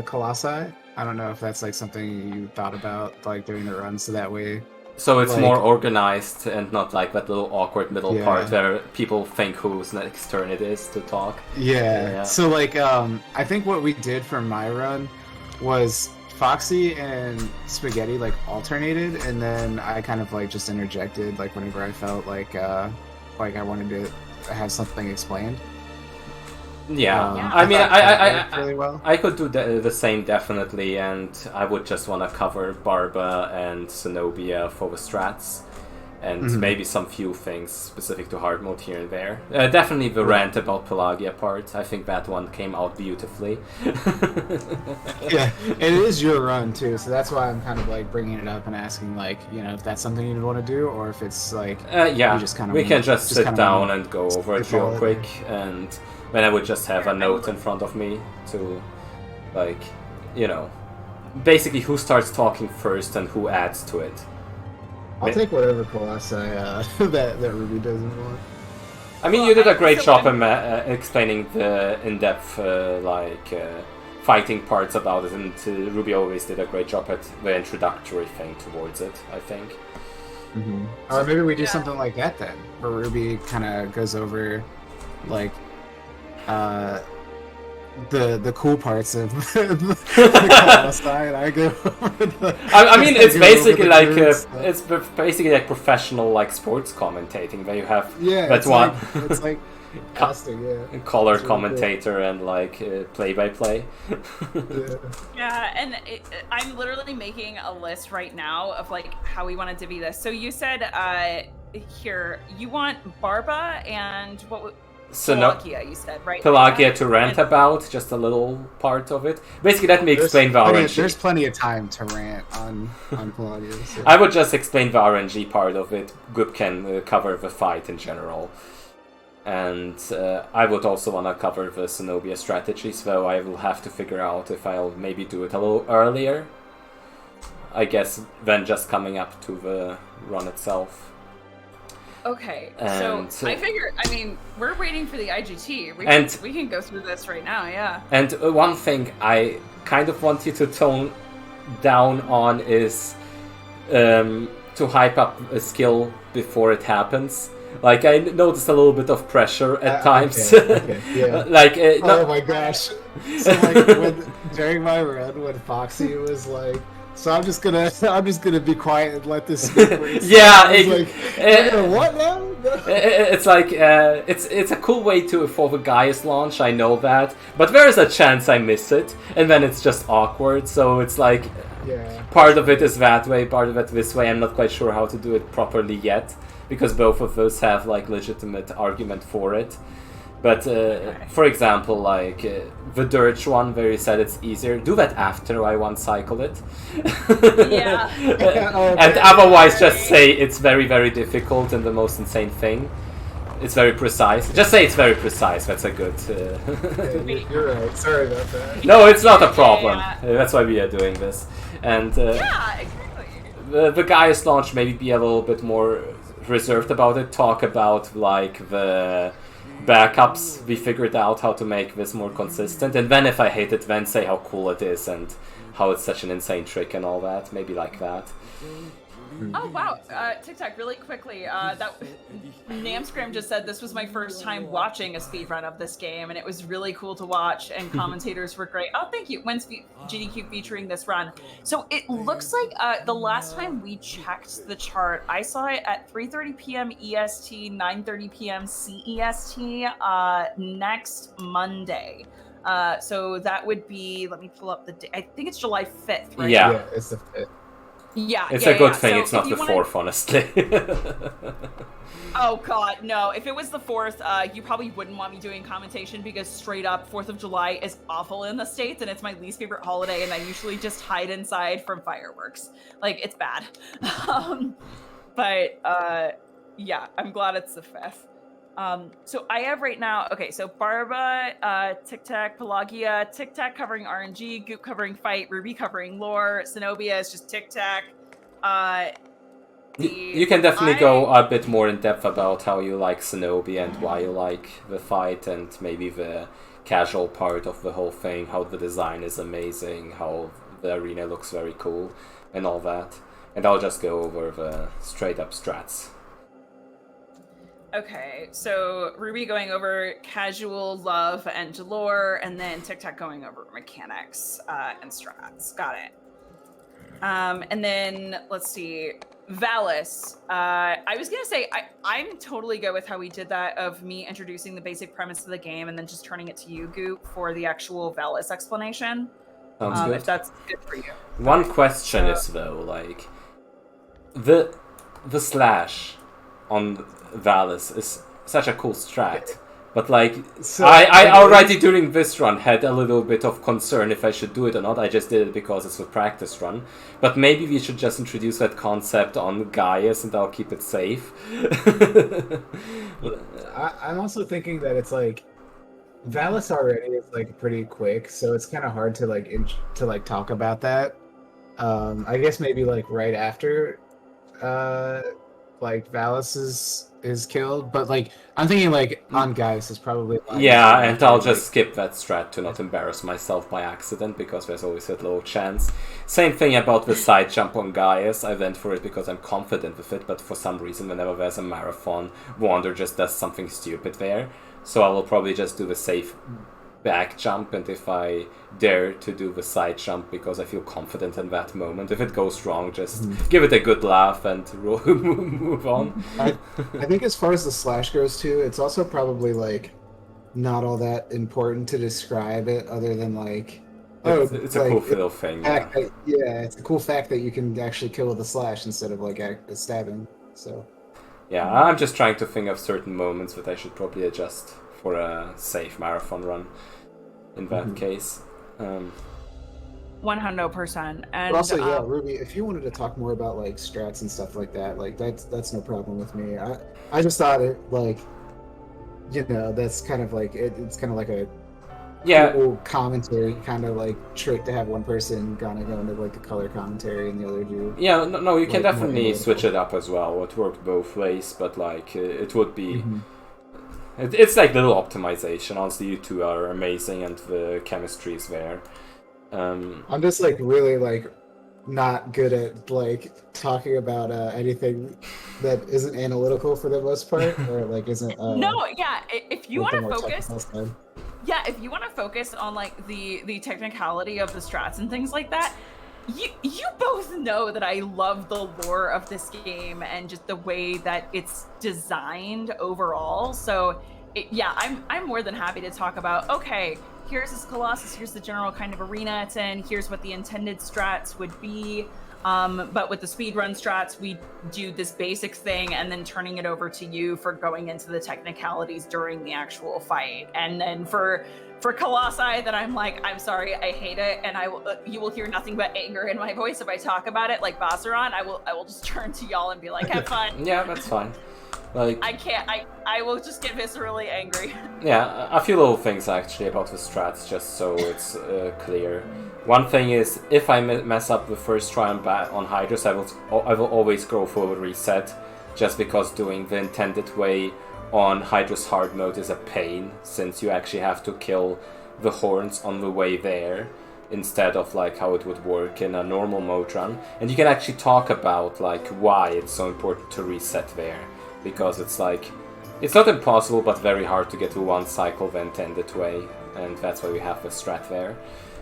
Speaker 3: Colossi. I don't know if that's like something you thought about like during the run, so that way.
Speaker 1: So it's
Speaker 3: like,
Speaker 1: more organized and not like that little awkward middle
Speaker 3: Yeah.
Speaker 1: part where people think whose next turn it is to talk.
Speaker 3: Yeah. So like I think what we did for my run was Foxy and Spaghetti like alternated, and then I kind of like just interjected like whenever I felt like I wanted to have something explained.
Speaker 1: Yeah,
Speaker 2: Yeah.
Speaker 1: I mean,
Speaker 3: worked really well.
Speaker 1: I could do the same definitely, and I would just want to cover Barba and Zenobia for the strats, and maybe some few things specific to hard mode here and there. Definitely the rant about Pelagia part. I think that one came out beautifully.
Speaker 3: Yeah, and it is your run too, so that's why I'm kind of like bringing it up and asking like, you know, if that's something you want to do, or if it's like
Speaker 1: Yeah,
Speaker 3: you just kind of
Speaker 1: we can just sit
Speaker 3: kind of
Speaker 1: down and go over it real
Speaker 3: spitball it.
Speaker 1: quick, and then I would just have a note in front of me to, like, you know, basically who starts talking first and who adds to it.
Speaker 3: I'll take whatever Colossi that Ruby doesn't want.
Speaker 1: I mean, you did a great job in explaining the in-depth, fighting parts about it, and Ruby always did a great job at the introductory thing towards it, I think.
Speaker 3: Or maybe we do something like that then, where Ruby kind of goes over, like, the cool parts of the Colossi, and I go over the...
Speaker 1: I mean, it's basically like
Speaker 3: nerds,
Speaker 1: it's basically like professional like sports commentating, where you have
Speaker 3: yeah,
Speaker 1: that
Speaker 3: it's
Speaker 1: one
Speaker 3: like, it's like casting, yeah.
Speaker 1: color
Speaker 3: It's really
Speaker 1: commentator and like play-by-play.
Speaker 3: Yeah.
Speaker 2: Yeah, and I'm literally making a list right now of like how we want to divvy this. So you said here you want Barba and what? Pelagia, you said, right?
Speaker 1: Pelagia to rant about, just a little part of it. Basically, let me explain the RNG.
Speaker 3: There's plenty of time to rant on Pelagia. So.
Speaker 1: I would just explain the RNG part of it. Goop can cover the fight in general. And I would also want to cover the Zenobia strategies, though I will have to figure out if I'll maybe do it a little earlier. I guess than just coming up to the run itself.
Speaker 2: Okay,
Speaker 1: And,
Speaker 2: so I figure, I mean, we're waiting for the IGT. We can go through this right now, yeah.
Speaker 1: And one thing I kind of want you to tone down on is to hype up a skill before it happens. Like, I noticed a little bit of pressure at times.
Speaker 3: Okay, yeah.
Speaker 1: Like,
Speaker 3: oh my gosh. So like during my run when Foxy was like, so I'm just gonna be quiet and let this speak.
Speaker 1: Yeah,
Speaker 3: what now?
Speaker 1: It's like it's a cool way for the Gaius launch. I know that, but there is a chance I miss it, and then it's just awkward. So it's like, part of it is that way, part of it this way. I'm not quite sure how to do it properly yet, because both of those have like legitimate argument for it. But for example, like the Dirge one, where you said it's easier, do that after I one cycle it.
Speaker 2: Yeah.
Speaker 1: And otherwise, just say it's very, very difficult and the most insane thing. It's very precise. Just say it's very precise. That's a good.
Speaker 3: You're right. Sorry about that.
Speaker 1: No, it's not a problem. That's why we are doing this. And
Speaker 2: yeah, exactly.
Speaker 1: The Gaius launch, maybe be a little bit more reserved about it. Talk about like the backups. We figured out how to make this more consistent, and then if I hate it, then say how cool it is and how it's such an insane trick and all that. Maybe like that.
Speaker 2: Oh wow, TikTok, really quickly, that Namscram just said this was my first time watching a speedrun of this game, and it was really cool to watch, and commentators were great. Oh, thank you. When's GDQ featuring this run? So it looks like the last time we checked the chart, I saw it at 3:30 p.m. EST, 9:30 p.m. CEST next Monday. So that would be, let me pull up the day. I think it's July 5th, right?
Speaker 3: Yeah, it's the 5th.
Speaker 2: Yeah,
Speaker 1: it's a good thing
Speaker 2: so
Speaker 1: it's not the 4th, honestly.
Speaker 2: Oh god, no. If it was the 4th, you probably wouldn't want me doing commentation, because straight up, 4th of July is awful in the States, and it's my least favorite holiday, and I usually just hide inside from fireworks. Like, it's bad. But yeah, I'm glad it's the 5th. So I have right now, okay, so Barba, Tic Tac, Pelagia, Tic Tac covering RNG, Goop covering fight, Ruby covering lore, Zenobia is just Tic Tac.
Speaker 1: You can definitely go a bit more in depth about how you like Zenobia and why you like the fight and maybe the casual part of the whole thing, how the design is amazing, how the arena looks very cool, and all that. And I'll just go over the straight up strats.
Speaker 2: Okay, so Ruby going over casual, love, and lore, and then Tic Tac going over mechanics and strats. Got it. And then let's see, Valis. I was gonna say I'm totally good with how we did that of me introducing the basic premise of the game and then just turning it to you, Goop, for the actual Valis explanation.
Speaker 1: Sounds good.
Speaker 2: If that's good for you.
Speaker 1: One question is though, like the slash on Valis is such a cool strat. But like, so, I already during this run had a little bit of concern if I should do it or not. I just did it because it's a practice run. But maybe we should just introduce that concept on Gaius and I'll keep it safe.
Speaker 3: I'm also thinking that it's like, Valis already is like pretty quick, so it's kind of hard to like talk about that. I guess maybe like right after like Valis is killed, but like I'm thinking like on Gaius is probably
Speaker 1: yeah, and I'll just skip that strat to not embarrass myself by accident because there's always a low chance. Same thing about the side jump on Gaius. I went for it because I'm confident with it, but for some reason whenever there's a marathon, Wander just does something stupid there. So I will probably just do the safe back jump, and if I dare to do the side jump because I feel confident in that moment, if it goes wrong, just give it a good laugh and move on.
Speaker 3: I think as far as the slash goes too, it's also probably like not all that important to describe it other than like
Speaker 1: it's a cool little thing.
Speaker 3: It's a cool fact that you can actually kill with a slash instead of like stabbing. So
Speaker 1: yeah, I'm just trying to think of certain moments that I should probably adjust for a safe marathon run in that case.
Speaker 2: 100%. And
Speaker 3: but also, yeah, Ruby, if you wanted to talk more about like strats and stuff like that, like that's no problem with me. I just thought it like, you know, that's kind of like it's kind of like a cool commentary kind of like trick to have one person kind of go into like the color commentary and the other do.
Speaker 1: Yeah, no, you can definitely switch it up as well. It worked both ways, but like it would be. It's like little optimization. Honestly, you two are amazing, and the chemistry is there.
Speaker 3: I'm just like really like not good at like talking about anything that isn't analytical for the most part, or like isn't.
Speaker 2: No, yeah. If you want to focus, yeah, if you want to focus on like the technicality of the strats and things like that. You both know that I love the lore of this game and just the way that it's designed overall. So, I'm more than happy to talk about, okay, here's this Colossus, here's the general kind of arena it's in, here's what the intended strats would be. But with the speedrun strats, we do this basic thing and then turning it over to you for going into the technicalities during the actual fight. And then for Colossi, that I'm like, I'm sorry, I hate it, and you will hear nothing but anger in my voice if I talk about it. Like Bassaron, I will just turn to y'all and be like, have fun.
Speaker 1: Yeah, that's fine. Like
Speaker 2: I will just get viscerally angry.
Speaker 1: Yeah, a few little things actually about the strats, just so it's clear. One thing is, if I mess up the first try on Hydrus, I will always go for a reset, just because doing the intended way on Hydrus hard mode is a pain, since you actually have to kill the horns on the way there, instead of like how it would work in a normal mode run. And you can actually talk about like why it's so important to reset there, because it's like, it's not impossible, but very hard to get to one cycle the intended way, and that's why we have the strat there.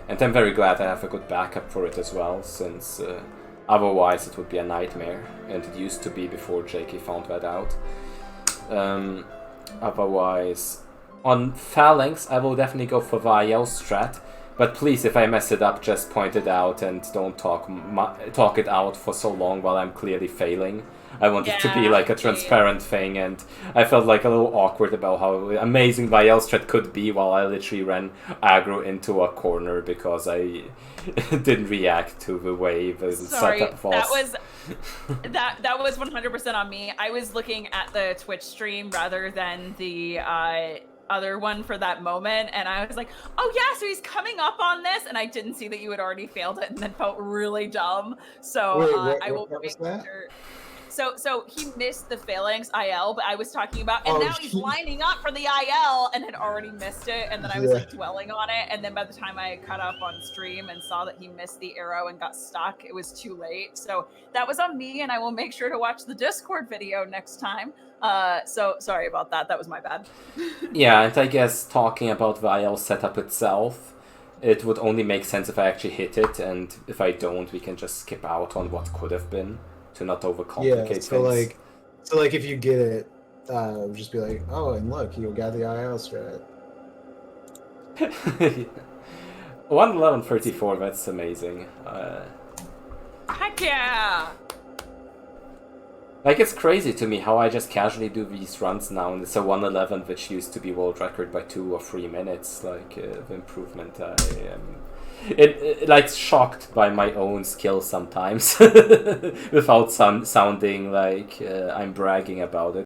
Speaker 1: And I'm very glad I have a good backup for it as well, since otherwise it would be a nightmare, and it used to be before JK found that out. Otherwise, on Phalanx, I will definitely go for Vael's strat, But please, if I mess it up, just point it out and don't talk it out for so long while I'm clearly failing. I want it to be like a transparent thing, and I felt like a little awkward about how amazing Vial strat could be while I literally ran aggro into a corner because I didn't react to the way the setup was.
Speaker 2: That was 100% on me. I was looking at the Twitch stream rather than the other one for that moment, and I was like, oh yeah, so he's coming up on this, and I didn't see that you had already failed it, and then felt really dumb. So I will make sure. So he missed the phalanx IL, but I was talking about, and now he's lining up for the IL and had already missed it, and then I was like dwelling on it, and then by the time I cut up on stream and saw that he missed the arrow and got stuck, it was too late. So that was on me, and I will make sure to watch the Discord video next time. So sorry about that. That was my bad.
Speaker 1: Yeah, and I guess talking about Vial setup itself, it would only make sense if I actually hit it, and if I don't, we can just skip out on what could have been. To not overcomplicate things.
Speaker 3: So like if you get it, just be like, oh, and look, you got the IL strat.
Speaker 1: 1:11:34. That's amazing.
Speaker 2: Heck yeah!
Speaker 1: Like, it's crazy to me how I just casually do these runs now, and it's a 1:11, which used to be world record by 2 or 3 minutes. Like, the improvement I am. Like, shocked by my own skill sometimes without sounding like I'm bragging about it.